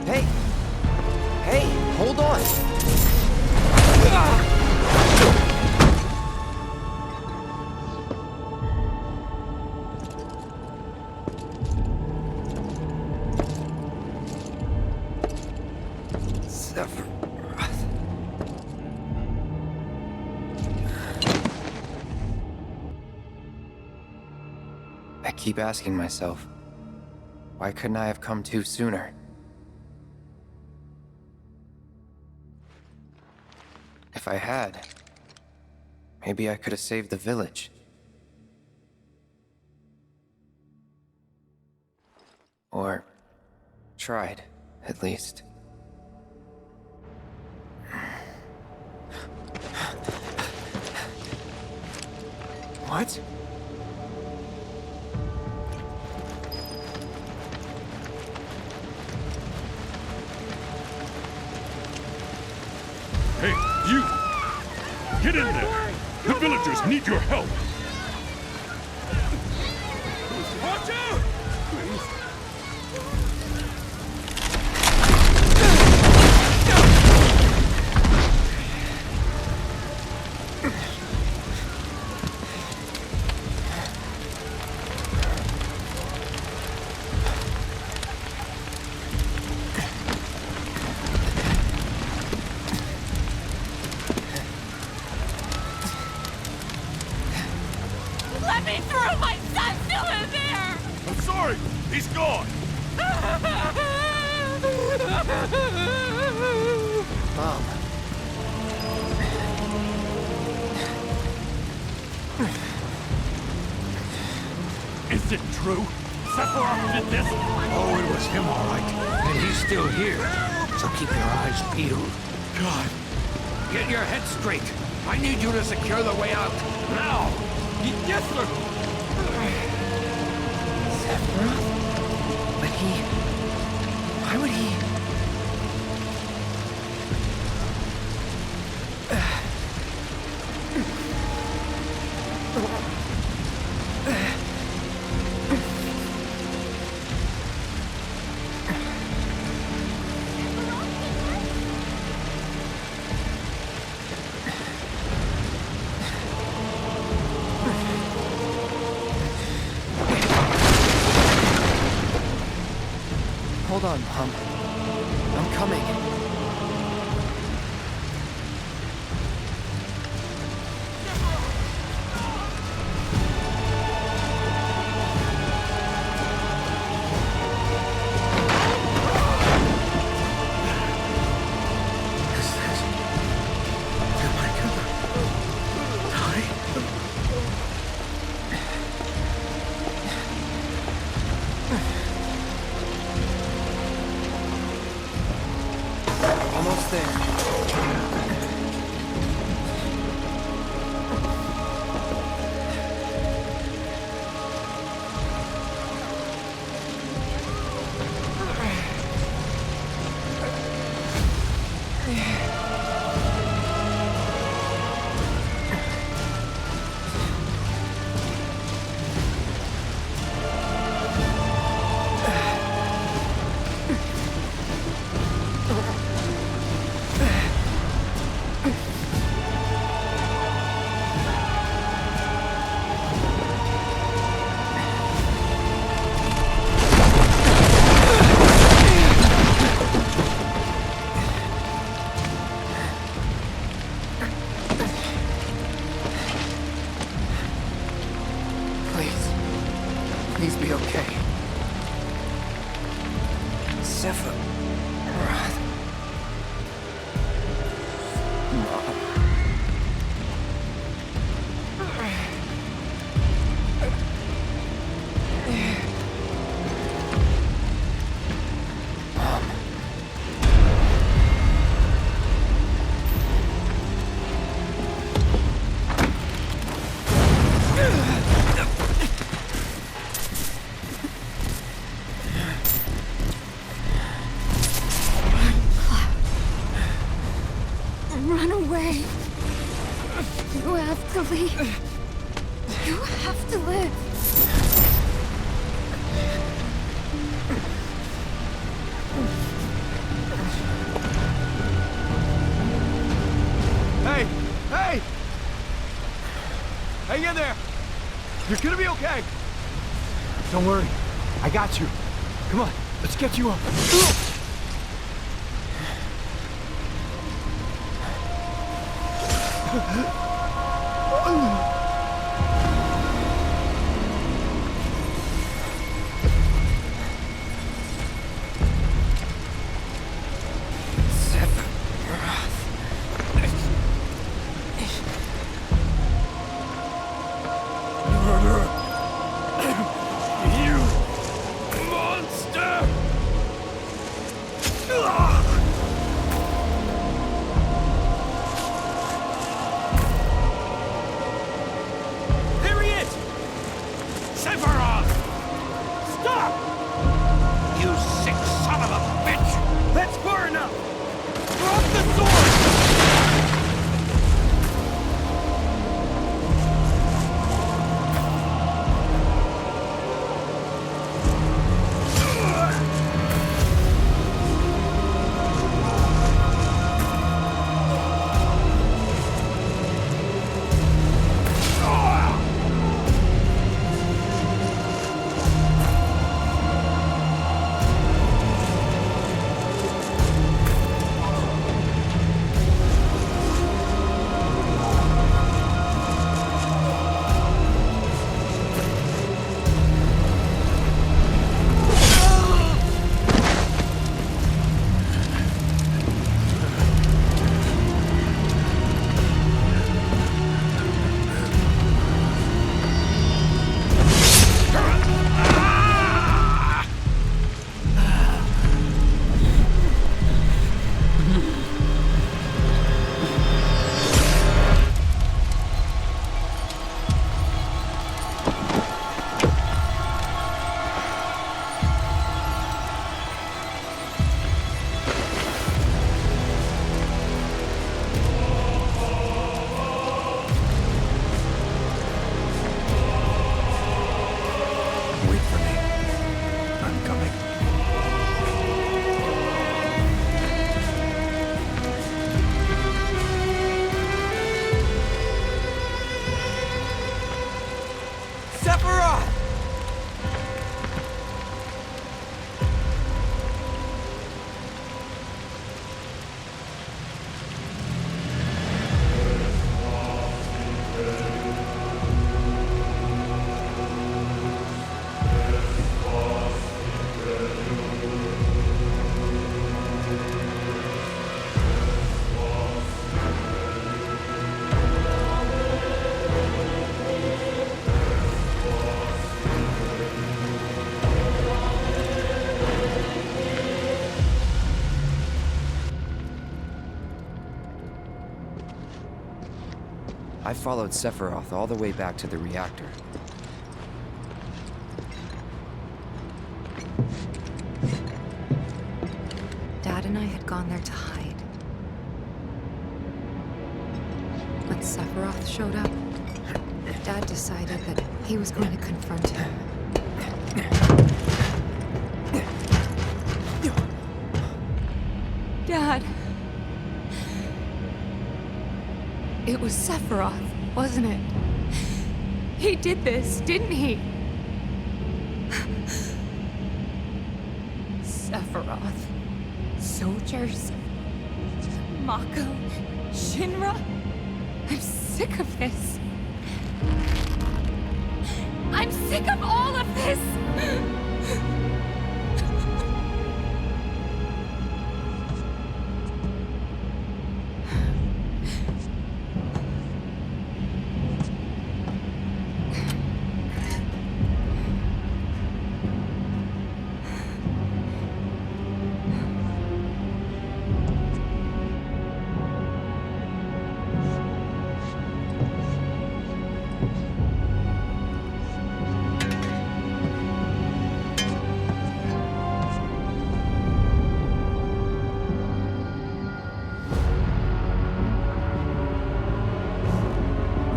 Hey! Hey, hold on! I keep asking myself, why couldn't I have come to sooner? If I had, maybe I could have saved the village. Or tried, at least. What? Hey, you! Get in there! The villagers need your help! Watch out! Let me through! My son's still in there! I'm sorry! He's gone! Mom. Is it true? Sephiroth did this? Oh, it was him, all right. And he's still here. So keep your eyes peeled. God. Get your head straight. I need you to secure the way out. Now! Yes, sir! Sephiroth? But why would he... Hold on, Mom. I'm coming. Please be okay. Sephiroth. Mom. Run away. You have to leave. You have to live. Hey! Hey! Hang in there! You're gonna be okay! Don't worry. I got you. Come on, let's get you up. I followed Sephiroth all the way back to the reactor. Dad and I had gone there to hide. When Sephiroth showed up, Dad decided that he was going to confront him. Dad! It was Sephiroth, wasn't it? He did this, didn't he? Sephiroth. Soldiers. Mako. Shinra. I'm sick of this. I'm sick of all of this! this?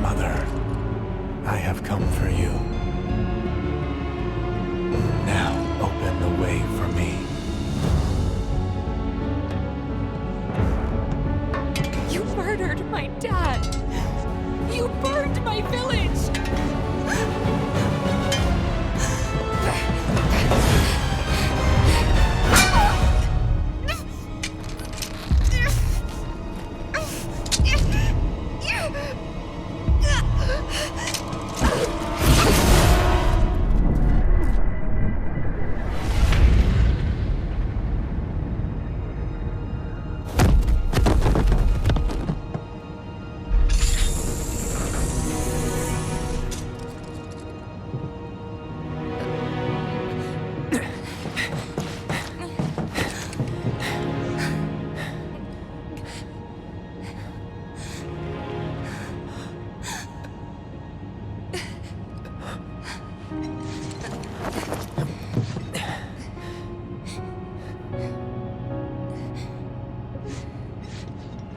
Mother, I have come for you. Now open the way for me. You murdered my dad. You burned my village.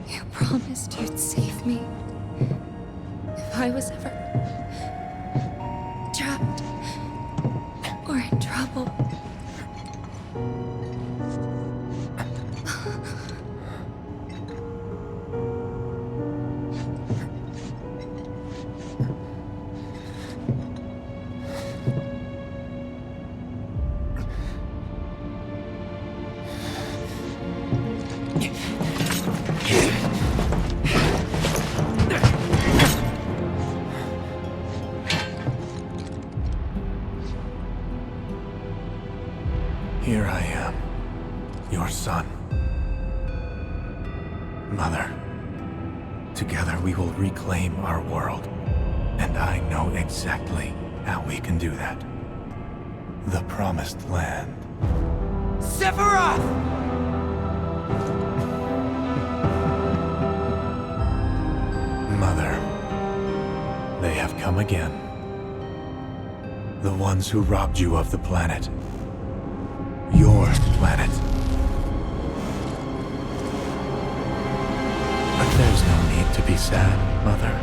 You promised you'd save me if I was ever trapped or in trouble. Here I am, your son. Mother, together we will reclaim our world, and I know exactly how we can do that. The Promised Land. Sephiroth! Mother, they have come again. The ones who robbed you of the planet. Your planet. But there's no need to be sad, Mother.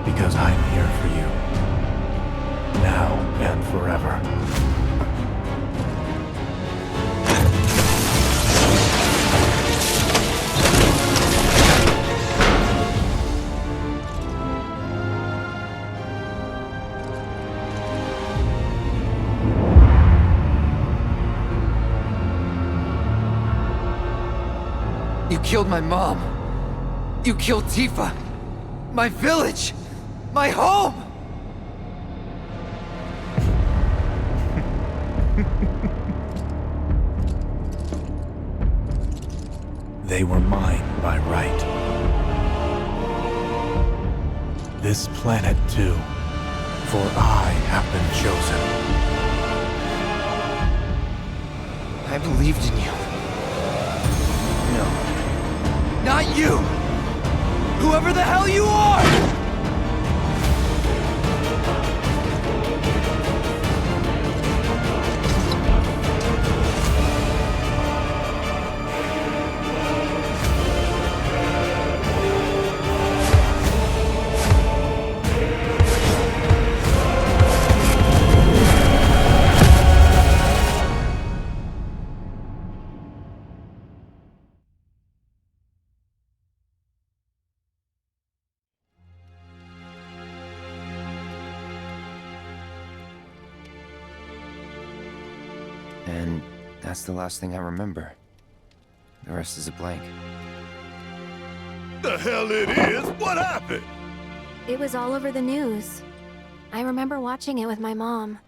Because I'm here for you. Now and forever. You killed my mom. You killed Tifa. My village. My home. They were mine by right. This planet too, for I have been chosen. I believed in you. No. Not you! Whoever the hell you are! And that's the last thing I remember. The rest is a blank. The hell it is? What happened? It was all over the news. I remember watching it with my mom.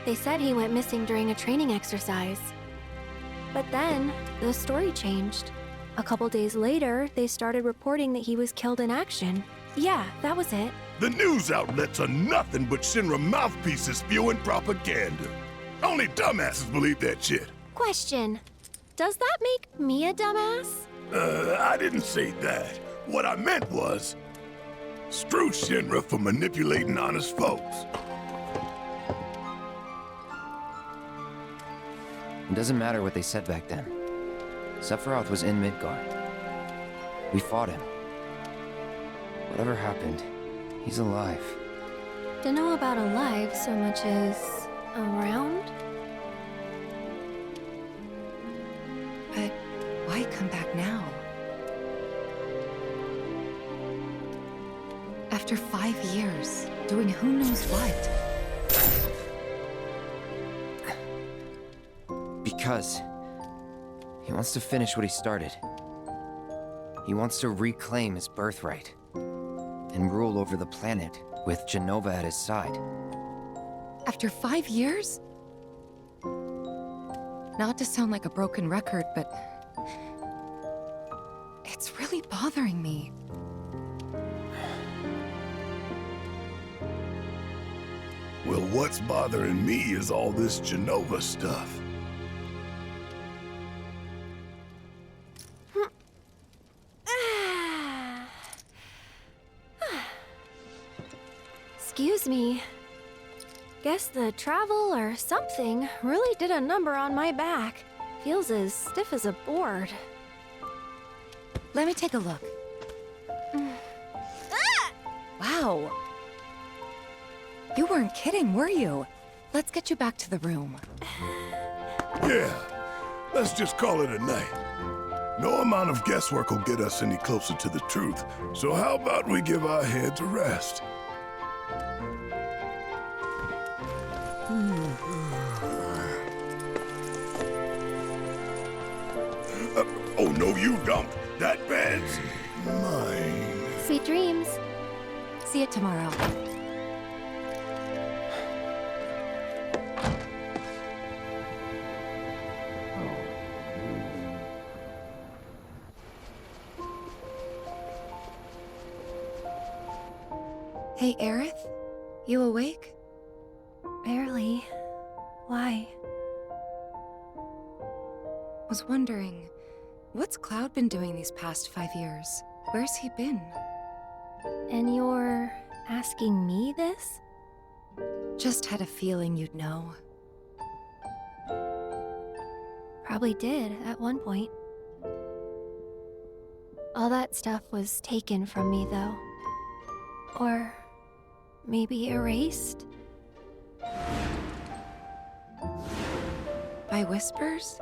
They said he went missing during a training exercise. But then, the story changed. A couple days later, they started reporting that he was killed in action. Yeah, that was it. The news outlets are nothing but Shinra mouthpieces spewing propaganda. Only dumbasses believe that shit. Question. Does that make me a dumbass? I didn't say that. What I meant was, screw Shinra for manipulating honest folks. It doesn't matter what they said back then. Sephiroth was in Midgar. We fought him. Whatever happened, he's alive. Don't know about alive so much as around? But why come back now? After 5 years, doing who knows what? Because he wants to finish what he started. He wants to reclaim his birthright and rule over the planet with Jenova at his side. After 5 years? Not to sound like a broken record, but it's really bothering me. Well, what's bothering me is all this Jenova stuff. Excuse me. Guess the travel or something really did a number on my back. Feels as stiff as a board. Let me take a look. Wow. You weren't kidding, were you? Let's get you back to the room. Yeah, let's just call it a night. No amount of guesswork will get us any closer to the truth, so how about we give our heads a rest? Oh, no, you don't. That bed's mine. Sweet dreams. See you tomorrow. Hey, Aerith? You awake? Barely. Why? Was wondering, what's Cloud been doing these past 5 years? Where's he been? And you're asking me this? Just had a feeling you'd know. Probably did at one point. All that stuff was taken from me, though. Or maybe erased? By whispers?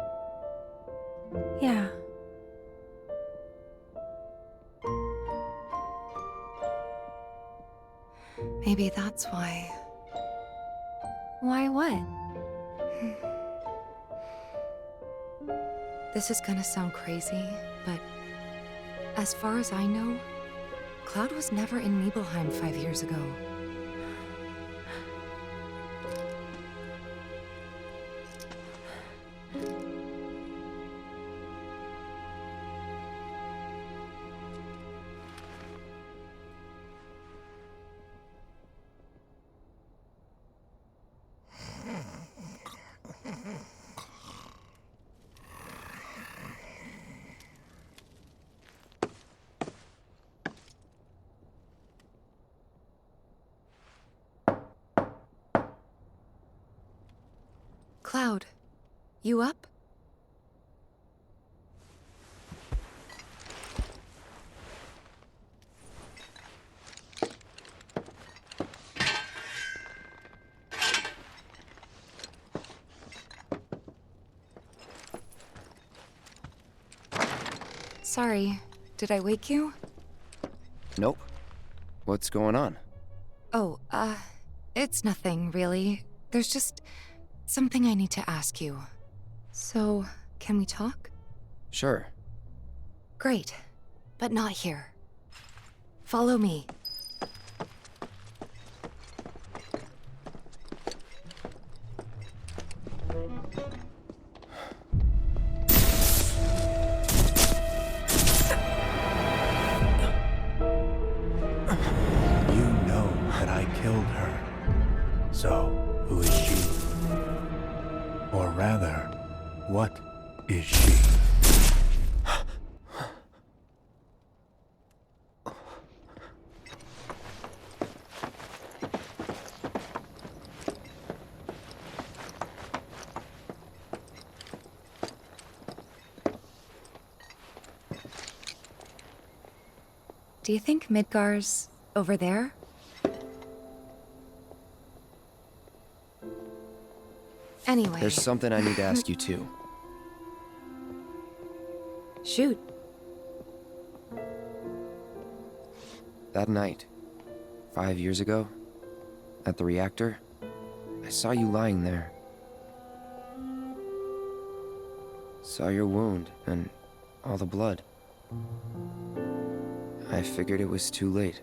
Yeah. Maybe that's why. Why what? This is gonna sound crazy, but as far as I know, Cloud was never in Nibelheim 5 years ago. Cloud, you up? Sorry, did I wake you? Nope. What's going on? Oh, it's nothing, really. There's just something I need to ask you. So, can we talk? Sure. Great, but not here. Follow me. You know that I killed her. So, who is she? Or rather, what is she? Do you think Midgar's over there? Anyway. There's something I need to ask you too. Shoot. That night, 5 years ago, at the reactor, I saw you lying there. Saw your wound and all the blood. I figured it was too late.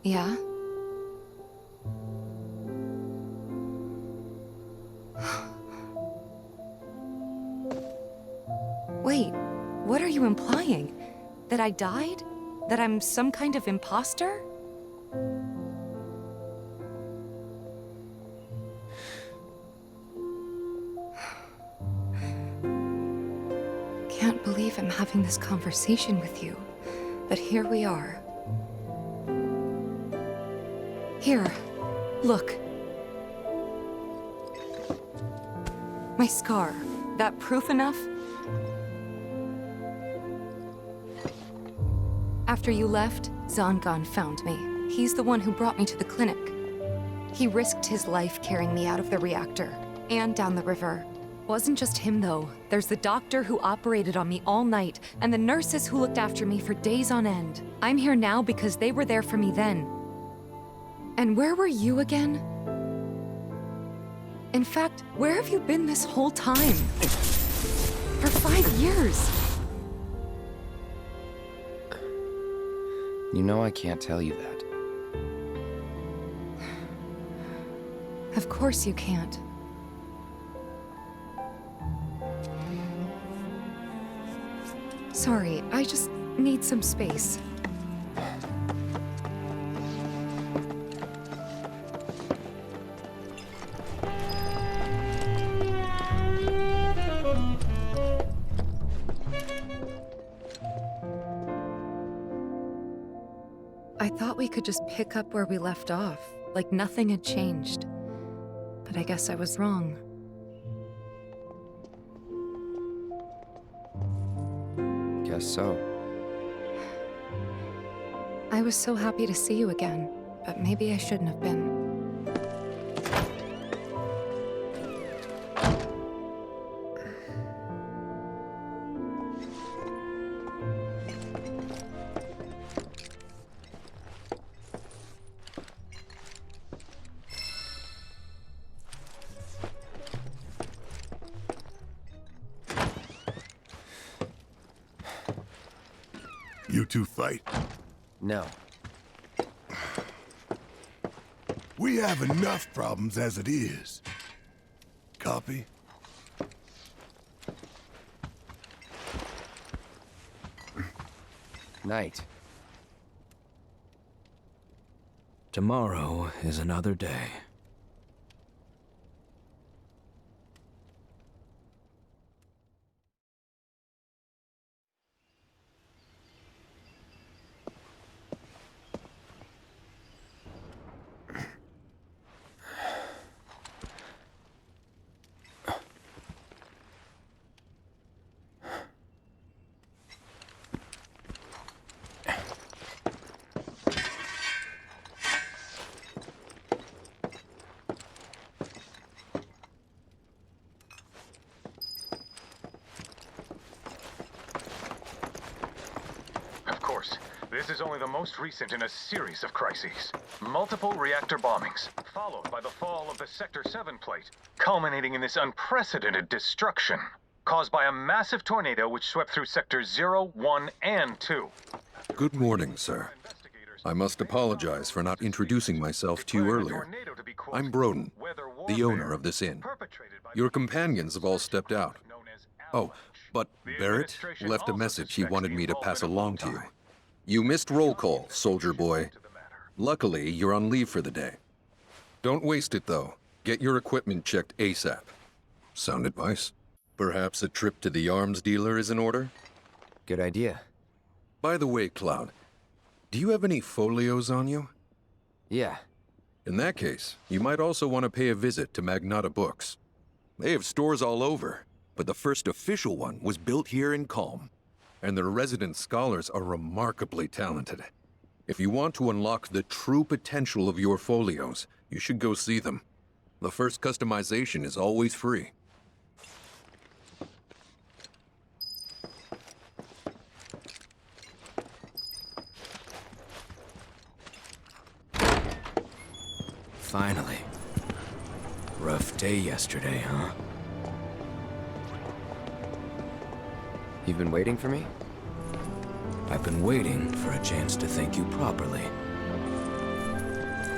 Yeah? Wait, what are you implying? That I died? That I'm some kind of imposter? Can't believe I'm having this conversation with you. But here we are. Here, look. My scar. That proof enough? After you left, Zangan found me. He's the one who brought me to the clinic. He risked his life carrying me out of the reactor and down the river. Wasn't just him, though. There's the doctor who operated on me all night, and the nurses who looked after me for days on end. I'm here now because they were there for me then. And where were you again? In fact, where have you been this whole time? For 5 years. You know I can't tell you that. Of course you can't. Sorry, I just need some space. I thought we could just pick up where we left off, like nothing had changed. But I guess I was wrong. Guess so. I was so happy to see you again, but maybe I shouldn't have been. You two fight? No. We have enough problems as it is. Copy? Night. Tomorrow is another day. This is only the most recent in a series of crises. Multiple reactor bombings, followed by the fall of the Sector 7 plate, culminating in this unprecedented destruction, caused by a massive tornado which swept through Sectors 0, 1, and 2. Good morning, sir. I must apologize for not introducing myself to you earlier. I'm Broden, the owner of this inn. Your companions have all stepped out. Oh, but Barrett left a message he wanted me to pass along to you. You missed roll call, soldier boy. Luckily, you're on leave for the day. Don't waste it, though. Get your equipment checked ASAP. Sound advice? Perhaps a trip to the arms dealer is in order? Good idea. By the way, Cloud, do you have any folios on you? Yeah. In that case, you might also want to pay a visit to Magnata Books. They have stores all over, but the first official one was built here in Calm, and their resident scholars are remarkably talented. If you want to unlock the true potential of your folios, you should go see them. The first customization is always free. Finally. Rough day yesterday, huh? You've been waiting for me? I've been waiting for a chance to thank you properly.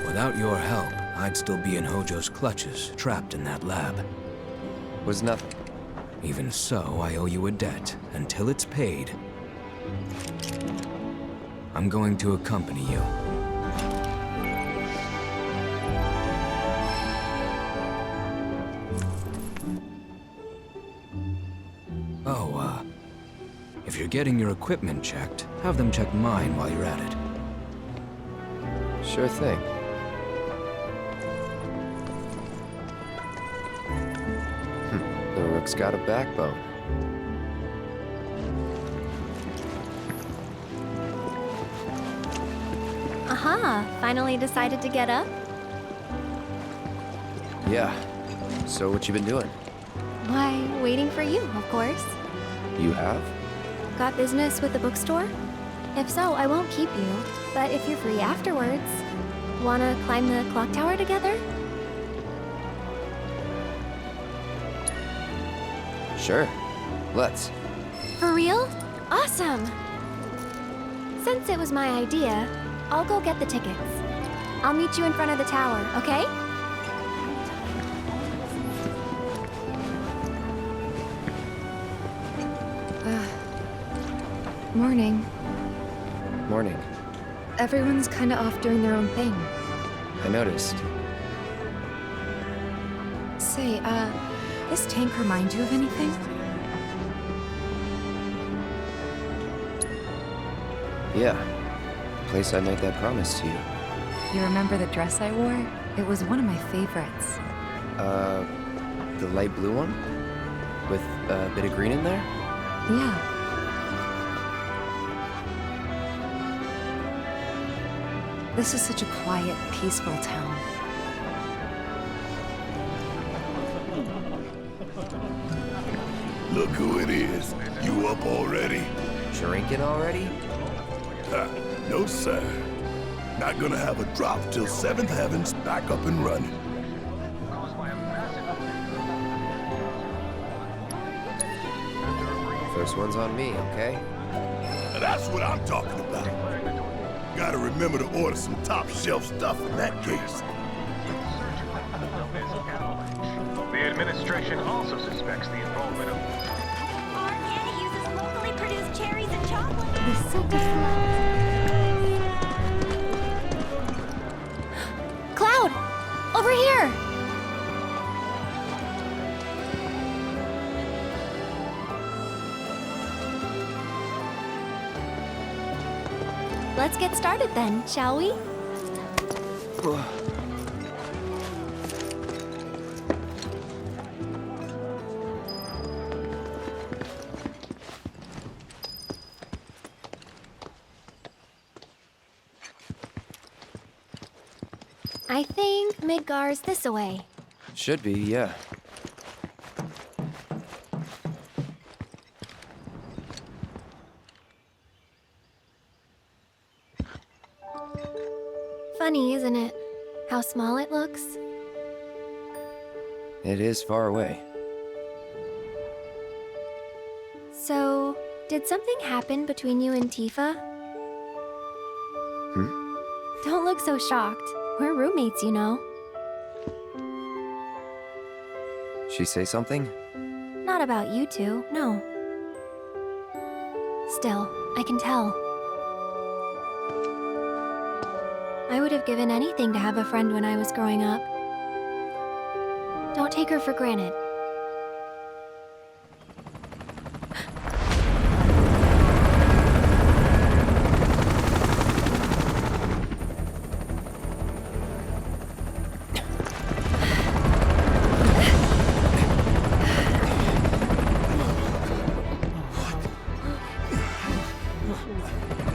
Without your help, I'd still be in Hojo's clutches, trapped in that lab. Was nothing. Even so, I owe you a debt. Until it's paid, I'm going to accompany you. If you're getting your equipment checked, have them check mine while you're at it. Sure thing. The rook's got a backbone. Aha! Finally decided to get up? Yeah. So what you been doing? Why, waiting for you, of course. You have? Got business with the bookstore? If so, I won't keep you. But if you're free afterwards, wanna climb the clock tower together? Sure. Let's. For real? Awesome! Since it was my idea, I'll go get the tickets. I'll meet you in front of the tower, okay? Morning. Morning. Everyone's kinda off doing their own thing. I noticed. Say, this tank remind you of anything? Yeah. Place I made that promise to you. You remember the dress I wore? It was one of my favorites. The light blue one? With a bit of green in there? Yeah. This is such a quiet, peaceful town. Look who it is. You up already? Drinking already? Ha, no sir. Not gonna have a drop till 7th Heaven's back up and running. First one's on me, okay? That's what I'm talking about. Gotta remember to order some top shelf stuff in that case. The administration also suspects the involvement of... Our candy uses locally produced cherries and chocolate. The silky Cloud! Over here! Let's get started then, shall we? I think Midgar's this away. Should be, yeah. Funny, isn't it? How small it looks? It is far away. So, did something happen between you and Tifa? Don't look so shocked. We're roommates, you know. She say something? Not about you two, no. Still, I can tell. I would have given anything to have a friend when I was growing up. Don't take her for granted.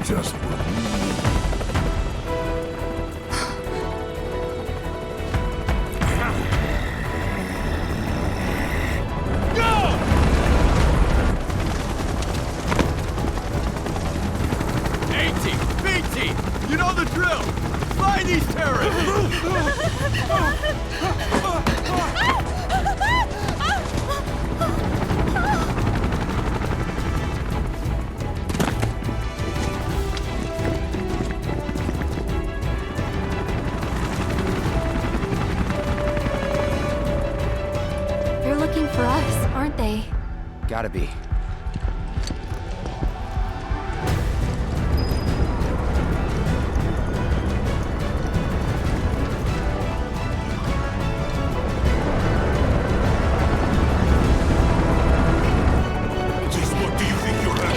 Just what we need. You know the drill! Find these terrorists! They're looking for us, aren't they? Gotta be. Just what do you think you're at?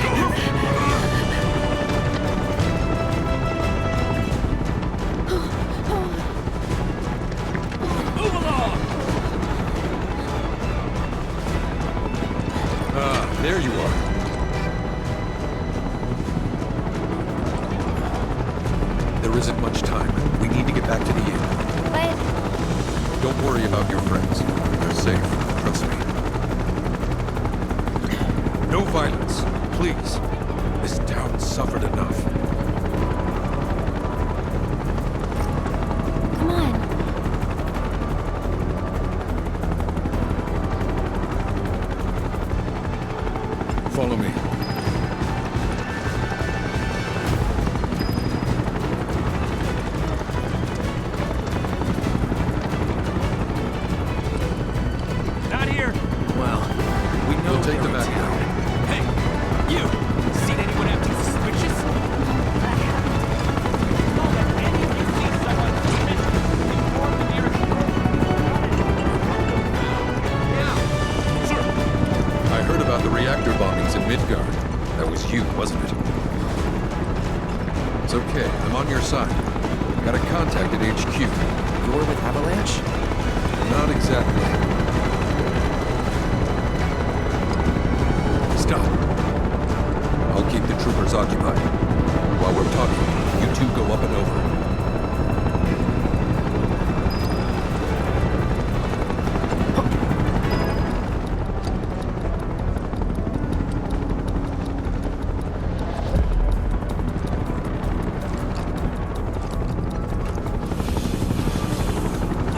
Move along! Ah, there you are. There isn't much time. We need to get back to the inn. But Don't worry about your friends. They're safe. Trust me. No violence, please. This town suffered enough. come on. Follow me. Not here! Well, we know We'll take they're them in back town. Hey, you! Seen anyone empty switches? I heard about the reactor bombings in Midgard. That was you, wasn't it? It's okay. I'm on your side. Got a contact at HQ. You're with Avalanche? Not exactly. Stop. I'll keep the troopers occupied. While we're talking, you two go up and over.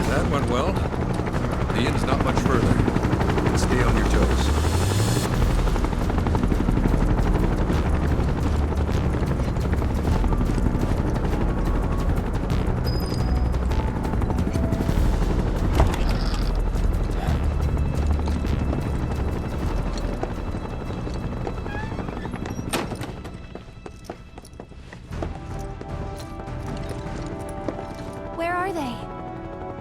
That went well. The inn's not much further. Stay on your toes. Where are they?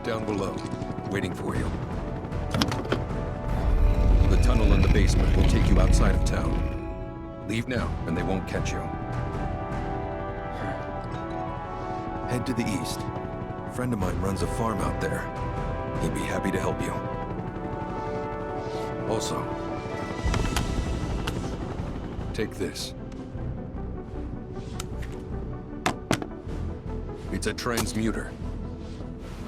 Down below, waiting for you. The tunnel in the basement will take you outside of town. Leave now, and they won't catch you. Head to the east. A friend of mine runs a farm out there. He'd be happy to help you. Also, take this. It's a transmuter.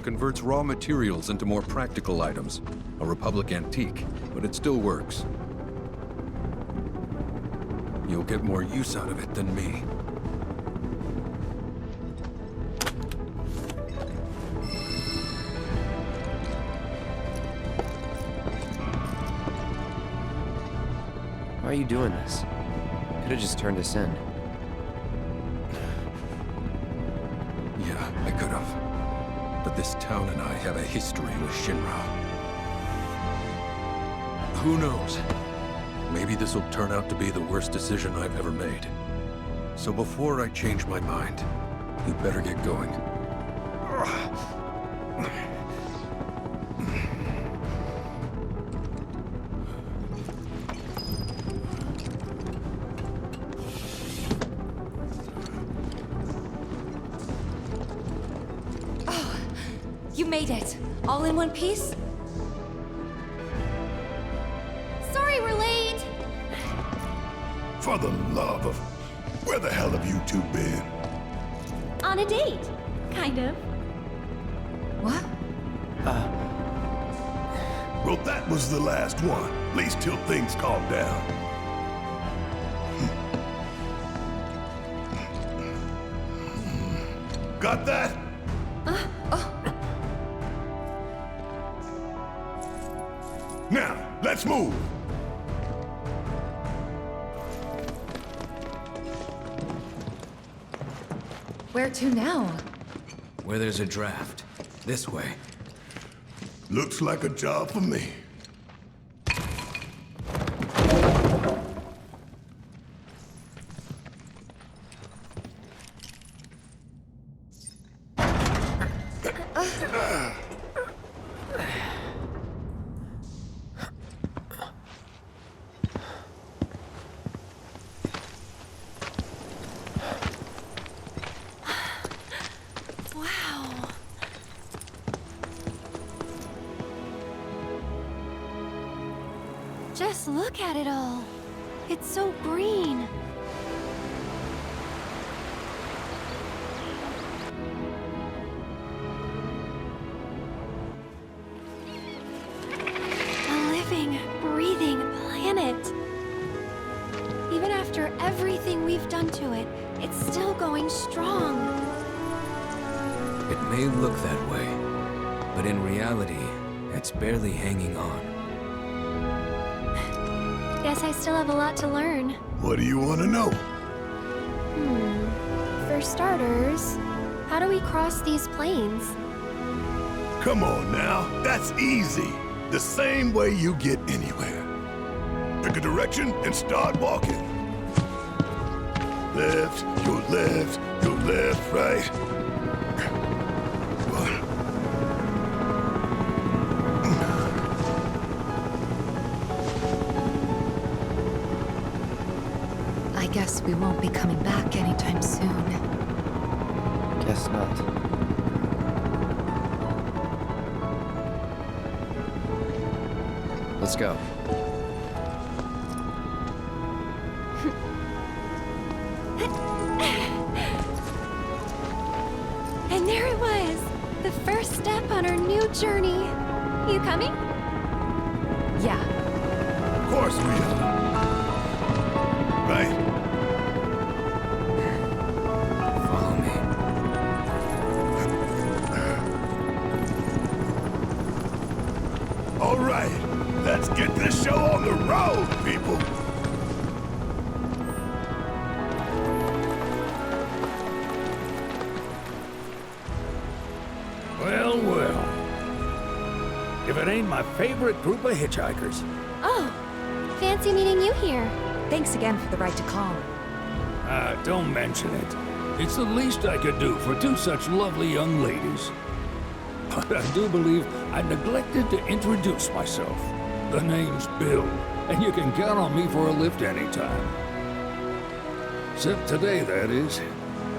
Converts raw materials into more practical items. A Republic antique, but it still works. You'll get more use out of it than me. Why are you doing this? Could have just turned us in. Yeah, I could have. But this town and I have a history with Shinra. Who knows? Maybe this'll turn out to be the worst decision I've ever made. So before I change my mind, you better get going. You made it. All in one piece? Sorry we're late! For the love of... Where the hell have you two been? On a date. Kind of. What? Well, that was the last one. At least till things calm down. Got that? Now, let's move. Where to now? Where there's a draft. This way. Looks like a job for me. Wow. Just look at it all. It's so green. A living, breathing planet. Even after everything we've done to it, it's still going strong. It may look that way, but in reality, it's barely hanging on. Guess I still have a lot to learn. What do you want to know? For starters, how do we cross these plains? Come on now, that's easy. The same way you get anywhere. Pick a direction and start walking. Left, go left, go left, right. I guess we won't be coming back anytime soon. Guess not. Let's go. And there it was! The first step on our new journey. You coming? Yeah. Of course we are. Right? Follow me. All right, let's get this show on the road, people. Well, well. If it ain't my favorite group of hitchhikers. Oh, fancy meeting you here. Thanks again for the ride to Calm. Don't mention it. It's the least I could do for two such lovely young ladies. But I do believe I neglected to introduce myself. The name's Bill, and you can count on me for a lift anytime. Except today, that is.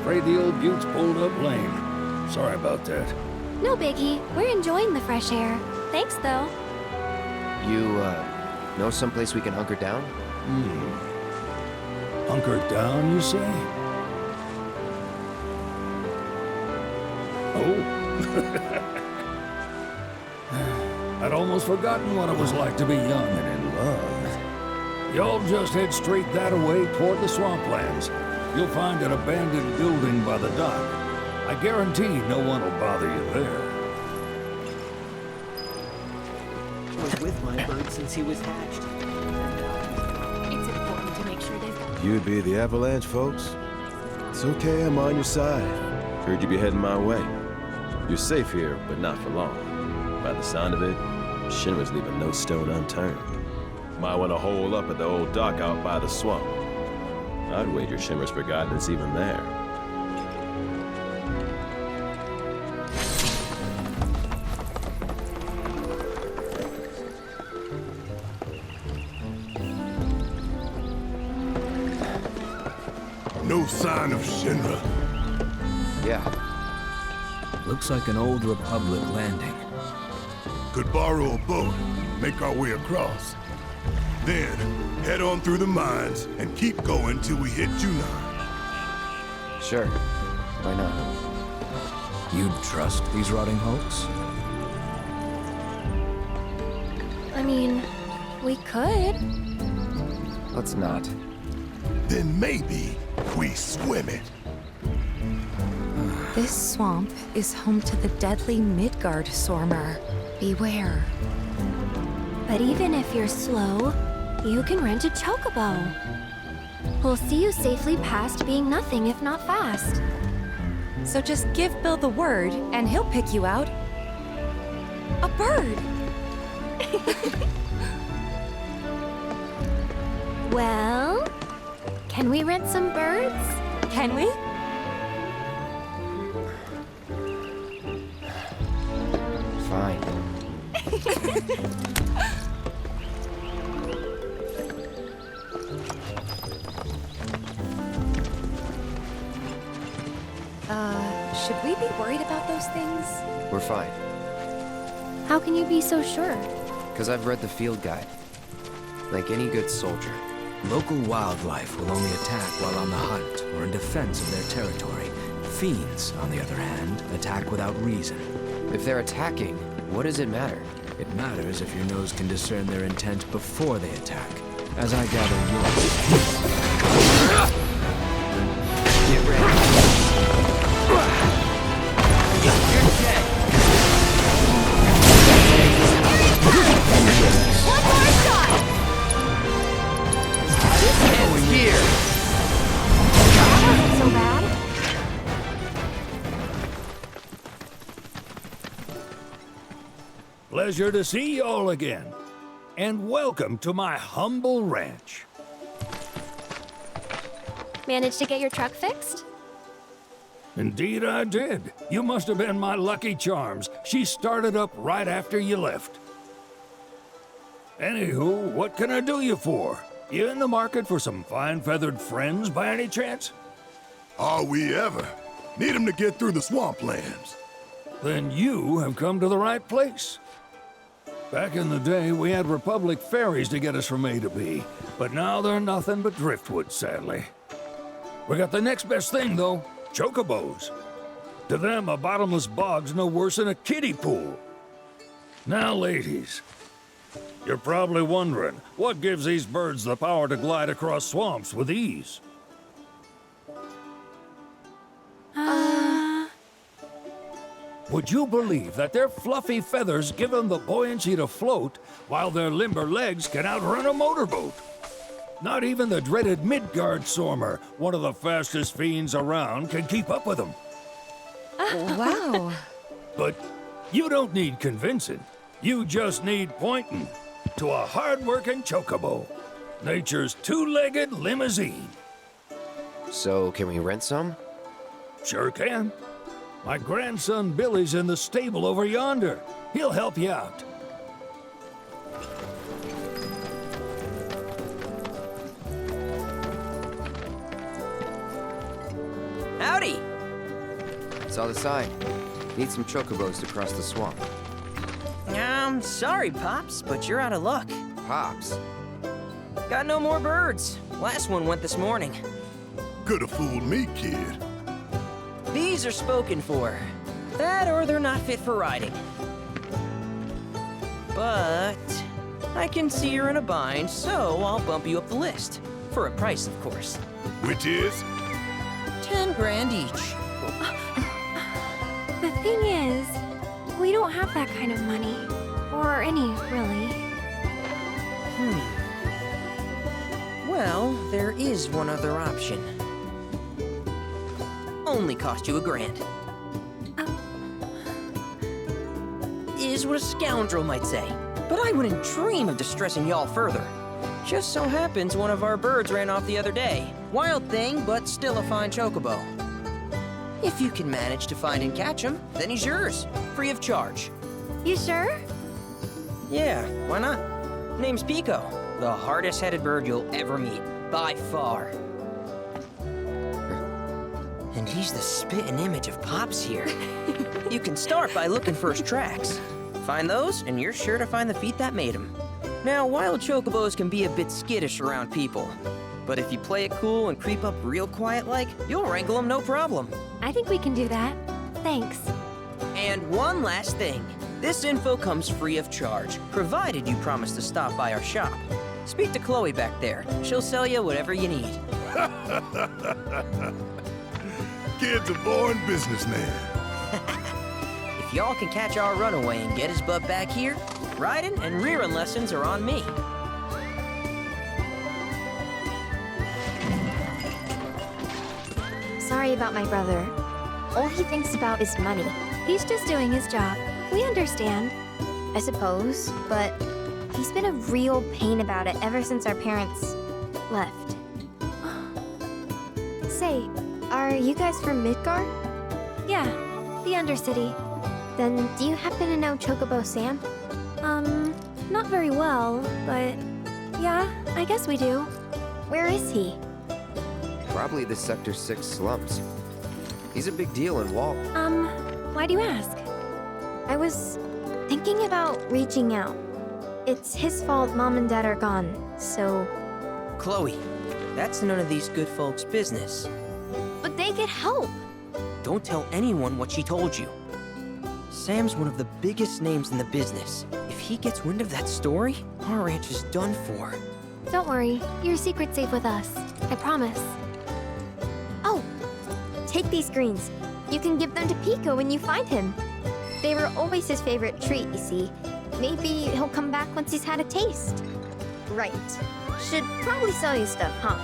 Afraid the old Butte's pulled up lame. Sorry about that. No biggie. We're enjoying the fresh air. Thanks, though. You, know someplace we can hunker down? Hunker down, you say? Oh. I'd almost forgotten what it was like to be young and in love. Y'all just head straight that way toward the swamplands. You'll find an abandoned building by the dock. I guarantee no one will bother you there. Was with my bird since he was hatched. It's important to make sure they've got... You'd be the Avalanche, folks? It's okay, I'm on your side. Heard you be heading my way. You're safe here, but not for long. By the sound of it, Shinra's leaving no stone unturned. Might want to hole up at the old dock out by the swamp. I'd wager Shinra's forgotten it's even there. sign of Shinra? Yeah. Looks like an old Republic landing. Could borrow a boat, make our way across. Then, head on through the mines and keep going till we hit Junon. Sure. Why not? You'd trust these rotting hulks? I mean, we could. Let's not. Then maybe we swim it. This swamp is home to the deadly Midgard Sormer. Beware. But even if you're slow, you can rent a chocobo. We'll see you safely past being nothing if not fast. So just give Bill the word, and he'll pick you out. A bird! Well, can we rent some birds? Can we? Fine. Should we be worried about those things? We're fine. How can you be so sure? Because I've read the field guide. Like any good soldier. Local wildlife will only attack while on the hunt or in defense of their territory. Fiends, on the other hand, attack without reason. If they're attacking, what does it matter? It matters if your nose can discern their intent before they attack. As I gather yours. Get ready. You're dead. One more shot! It's here. That wasn't so bad. Pleasure to see you all again. And welcome to my humble ranch. Managed to get your truck fixed? Indeed I did. You must have been my lucky charms. She started up right after you left. Anywho, what can I do you for? You in the market for some fine feathered friends by any chance? Are we ever? Need them to get through the swamplands. Then you have come to the right place. Back in the day, we had Republic ferries to get us from A to B, but now they're nothing but driftwood, sadly. We got the next best thing, though, chocobos. To them, a bottomless bog's no worse than a kiddie pool. Now, ladies, you're probably wondering, what gives these birds the power to glide across swamps with ease? Would you believe that their fluffy feathers give them the buoyancy to float, while their limber legs can outrun a motorboat? Not even the dreaded Midgard Sormer, one of the fastest fiends around, can keep up with them. Wow. But you don't need convincing. You just need pointing to a hard-working chocobo. Nature's two-legged limousine. So, can we rent some? Sure can. My grandson Billy's in the stable over yonder. He'll help you out. Howdy! Saw the sign. Need some chocobos to cross the swamp. Sorry, Pops, but you're out of luck. Pops? Got no more birds. Last one went this morning. Could have fooled me, kid. These are spoken for. That or they're not fit for riding. But I can see you're in a bind, so I'll bump you up the list. For a price, of course. Which is? 10 grand each. The thing is, we don't have that kind of money. Or any, really. Well, there is one other option. Only cost you $1,000. Is what a scoundrel might say. But I wouldn't dream of distressing y'all further. Just so happens one of our birds ran off the other day. Wild thing, but still a fine chocobo. If you can manage to find and catch him, then he's yours, free of charge. You sure? Yeah, why not? Name's Pico, the hardest-headed bird you'll ever meet, by far. And he's the spitting image of Pops here. You can start by looking for his tracks. Find those, and you're sure to find the feet that made him. Now, wild chocobos can be a bit skittish around people. But if you play it cool and creep up real quiet-like, you'll wrangle them no problem. I think we can do that. Thanks. And one last thing. This info comes free of charge, provided you promise to stop by our shop. Speak to Chloe back there. She'll sell you whatever you need. Kid's a born businessman. If y'all can catch our runaway and get his butt back here, riding and rearing lessons are on me. Sorry about my brother. All he thinks about is money. He's just doing his job. We understand. I suppose, but he's been a real pain about it ever since our parents left. Say, are you guys from Midgar? Yeah, the Undercity. Then do you happen to know Chocobo Sam? Not very well, but yeah, I guess we do. Where is he? Probably the Sector 6 slums. He's a big deal in Wall. Why do you ask? I was thinking about reaching out. It's his fault Mom and Dad are gone, so... Chloe, that's none of these good folks' business. But they get help. Don't tell anyone what she told you. Sam's one of the biggest names in the business. If he gets wind of that story, our ranch is done for. Don't worry, your secret's safe with us. I promise. Oh, take these greens. You can give them to Pico when you find him. They were always his favorite treat, you see. Maybe he'll come back once he's had a taste. Right. Should probably sell you stuff, huh?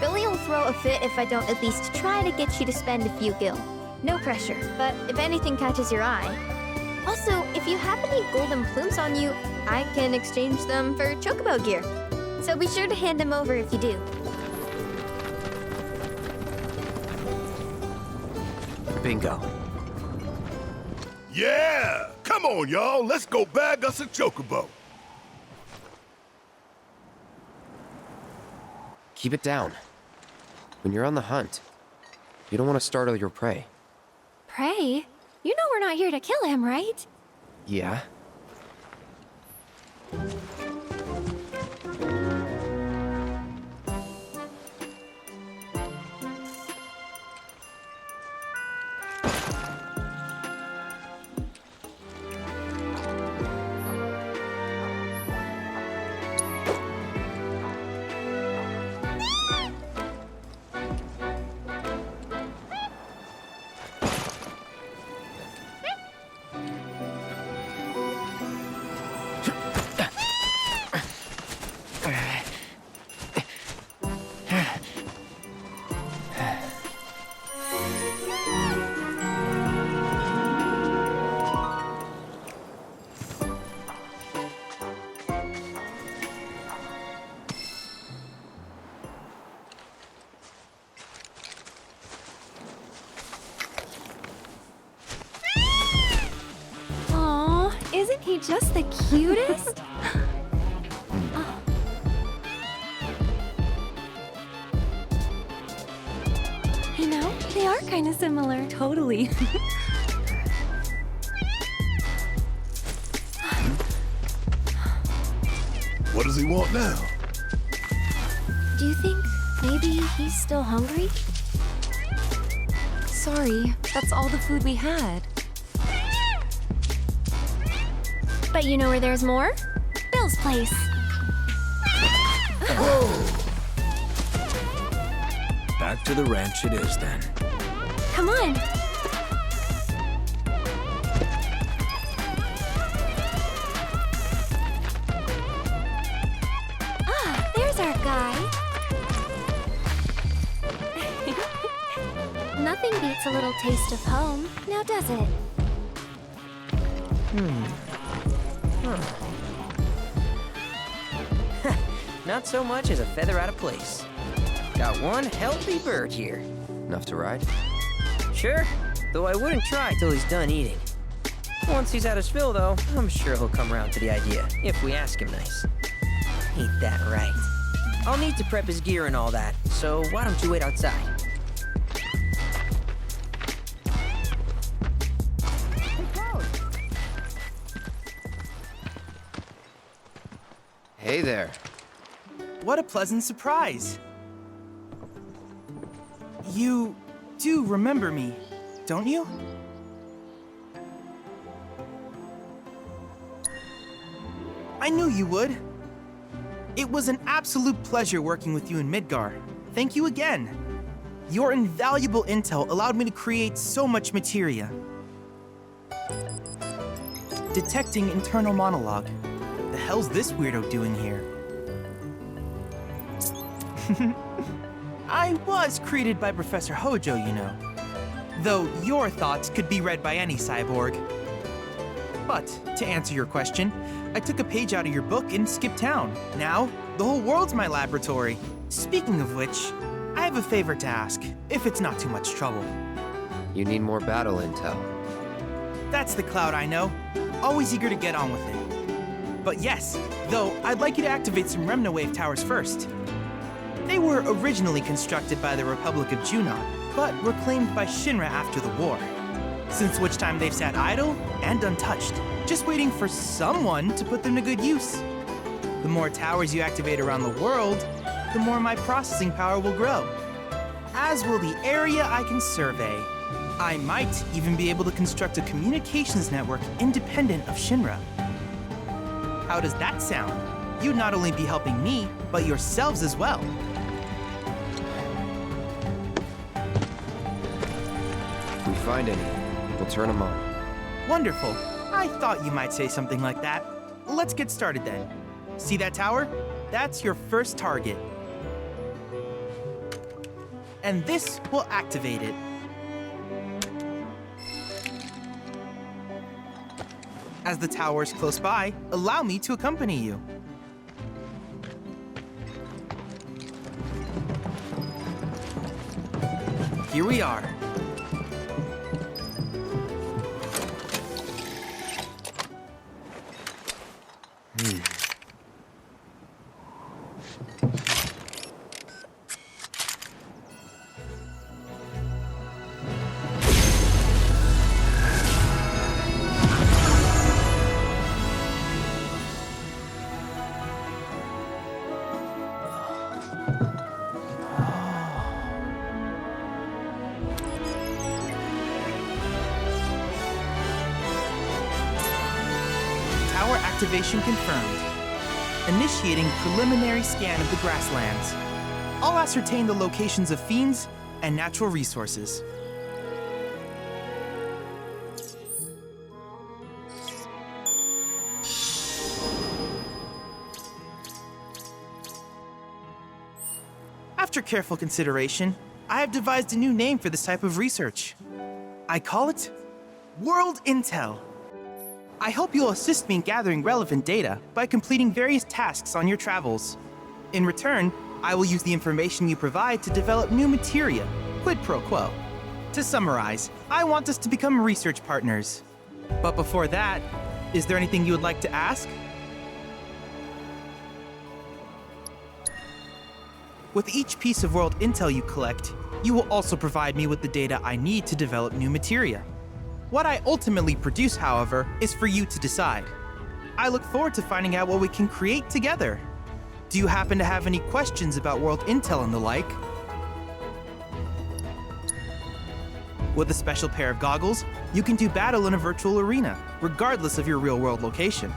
Billy will throw a fit if I don't at least try to get you to spend a few gil. No pressure, but if anything catches your eye. Also, if you have any golden plumes on you, I can exchange them for chocobo gear. So be sure to hand them over if you do. Bingo. Yeah! Come on, y'all. Let's go bag us a chocobo. Keep it down. When you're on the hunt, you don't want to startle your prey. Prey? You know we're not here to kill him, right? Yeah? Isn't he just the cutest? Oh. You know, they are kind of similar. Totally. What does he want now? Do you think maybe he's still hungry? Sorry, that's all the food we had. But you know where there's more? Bill's place. Back to the ranch it is then. Come on. Ah, there's our guy. Nothing beats a little taste of home, now does it? Not so much as a feather out of place. Got one healthy bird here. Enough to ride? Sure, though I wouldn't try till he's done eating. Once he's had his fill, though, I'm sure he'll come around to the idea, if we ask him nice. Ain't that right? I'll need to prep his gear and all that, so why don't you wait outside? Hey there. What a pleasant surprise. You do remember me, don't you? I knew you would. It was an absolute pleasure working with you in Midgar. Thank you again. Your invaluable intel allowed me to create so much materia. Detecting internal monologue. The hell's this weirdo doing here? I was created by Professor Hojo, you know. Though your thoughts could be read by any cyborg. But, to answer your question, I took a page out of your book and skipped town. Now, the whole world's my laboratory. Speaking of which, I have a favor to ask, if it's not too much trouble. You need more battle intel. That's the Cloud I know. Always eager to get on with it. But yes, though, I'd like you to activate some Remna Wave towers first. They were originally constructed by the Republic of Junon, but reclaimed by Shinra after the war. Since which time they've sat idle and untouched, just waiting for someone to put them to good use. The more towers you activate around the world, the more my processing power will grow. As will the area I can survey. I might even be able to construct a communications network independent of Shinra. How does that sound? You'd not only be helping me, but yourselves as well. If we find any, we'll turn them on. Wonderful. I thought you might say something like that. Let's get started then. See that tower? That's your first target. And this will activate it. As the tower is close by, allow me to accompany you. Here we are. Tower activation confirmed. Initiating preliminary scan of the grasslands. I'll ascertain the locations of fiends and natural resources. After careful consideration, I have devised a new name for this type of research. I call it World Intel. I hope you'll assist me in gathering relevant data by completing various tasks on your travels. In return, I will use the information you provide to develop new materia, quid pro quo. To summarize, I want us to become research partners. But before that, is there anything you would like to ask? With each piece of world intel you collect, you will also provide me with the data I need to develop new materia. What I ultimately produce, however, is for you to decide. I look forward to finding out what we can create together. Do you happen to have any questions about world intel and the like? With a special pair of goggles, you can do battle in a virtual arena, regardless of your real-world location.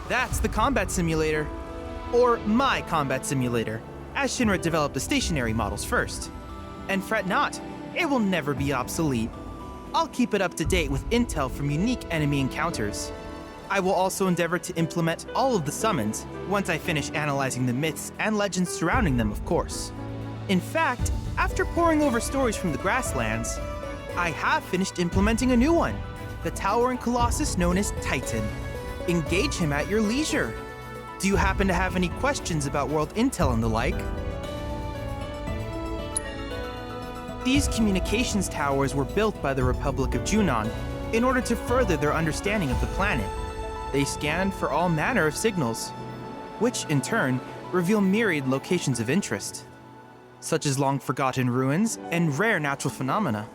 That's the combat simulator. Or my combat simulator, as Shinra developed the stationary models first. And fret not, it will never be obsolete. I'll keep it up to date with intel from unique enemy encounters. I will also endeavor to implement all of the summons once I finish analyzing the myths and legends surrounding them, of course. In fact, after poring over stories from the grasslands, I have finished implementing a new one, the towering colossus known as Titan. Engage him at your leisure. Do you happen to have any questions about world intel and the like? These communications towers were built by the Republic of Junon in order to further their understanding of the planet. They scan for all manner of signals, which in turn reveal myriad locations of interest, such as long-forgotten ruins and rare natural phenomena.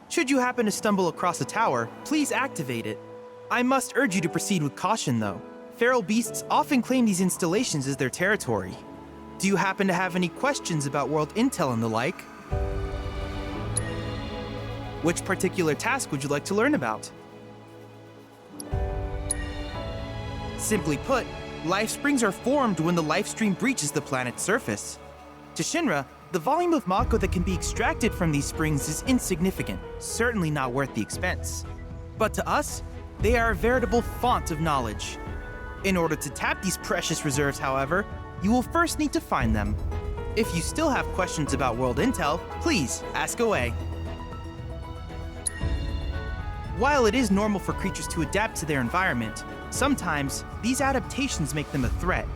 Should you happen to stumble across a tower, please activate it. I must urge you to proceed with caution though. feral beasts often claim these installations as their territory. Do you happen to have any questions about world intel and the like? Which particular task would you like to learn about? Simply put, life springs are formed when the life stream breaches the planet's surface. To Shinra, the volume of Mako that can be extracted from these springs is insignificant, certainly not worth the expense. But to us, they are a veritable font of knowledge. In order to tap these precious reserves, however, you will first need to find them. If you still have questions about world intel, please ask away. While it is normal for creatures to adapt to their environment, sometimes these adaptations make them a threat.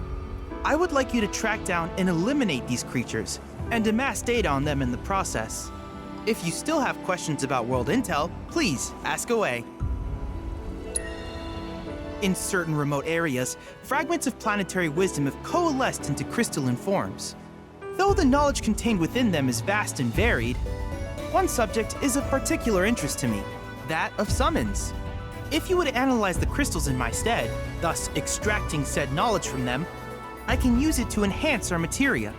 I would like you to track down and eliminate these creatures, and amass data on them in the process. If you still have questions about world intel, please ask away. In certain remote areas, fragments of planetary wisdom have coalesced into crystalline forms. Though the knowledge contained within them is vast and varied, one subject is of particular interest to me, that of summons. If you would analyze the crystals in my stead, thus extracting said knowledge from them, I can use it to enhance our materia.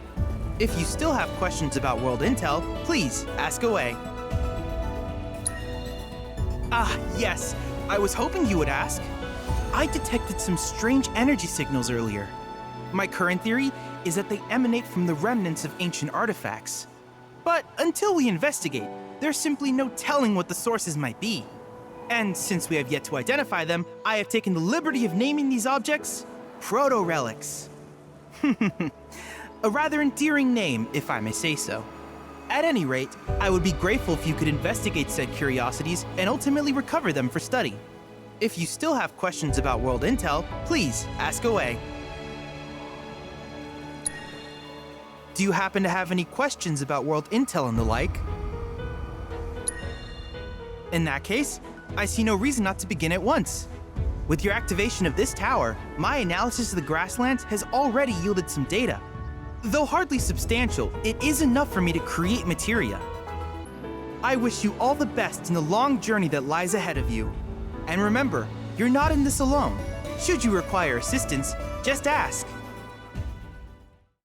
If you still have questions about world intel, please ask away. Ah, yes, I was hoping you would ask. I detected some strange energy signals earlier. My current theory is that they emanate from the remnants of ancient artifacts. But until we investigate, there's simply no telling what the sources might be. And since we have yet to identify them, I have taken the liberty of naming these objects proto-relics. A rather endearing name, if I may say so. At any rate, I would be grateful if you could investigate said curiosities and ultimately recover them for study. If you still have questions about world intel, please ask away. Do you happen to have any questions about world intel and the like? In that case, I see no reason not to begin at once. With your activation of this tower, my analysis of the grasslands has already yielded some data. Though hardly substantial, it is enough for me to create materia. I wish you all the best in the long journey that lies ahead of you. And remember, you're not in this alone. Should you require assistance, just ask.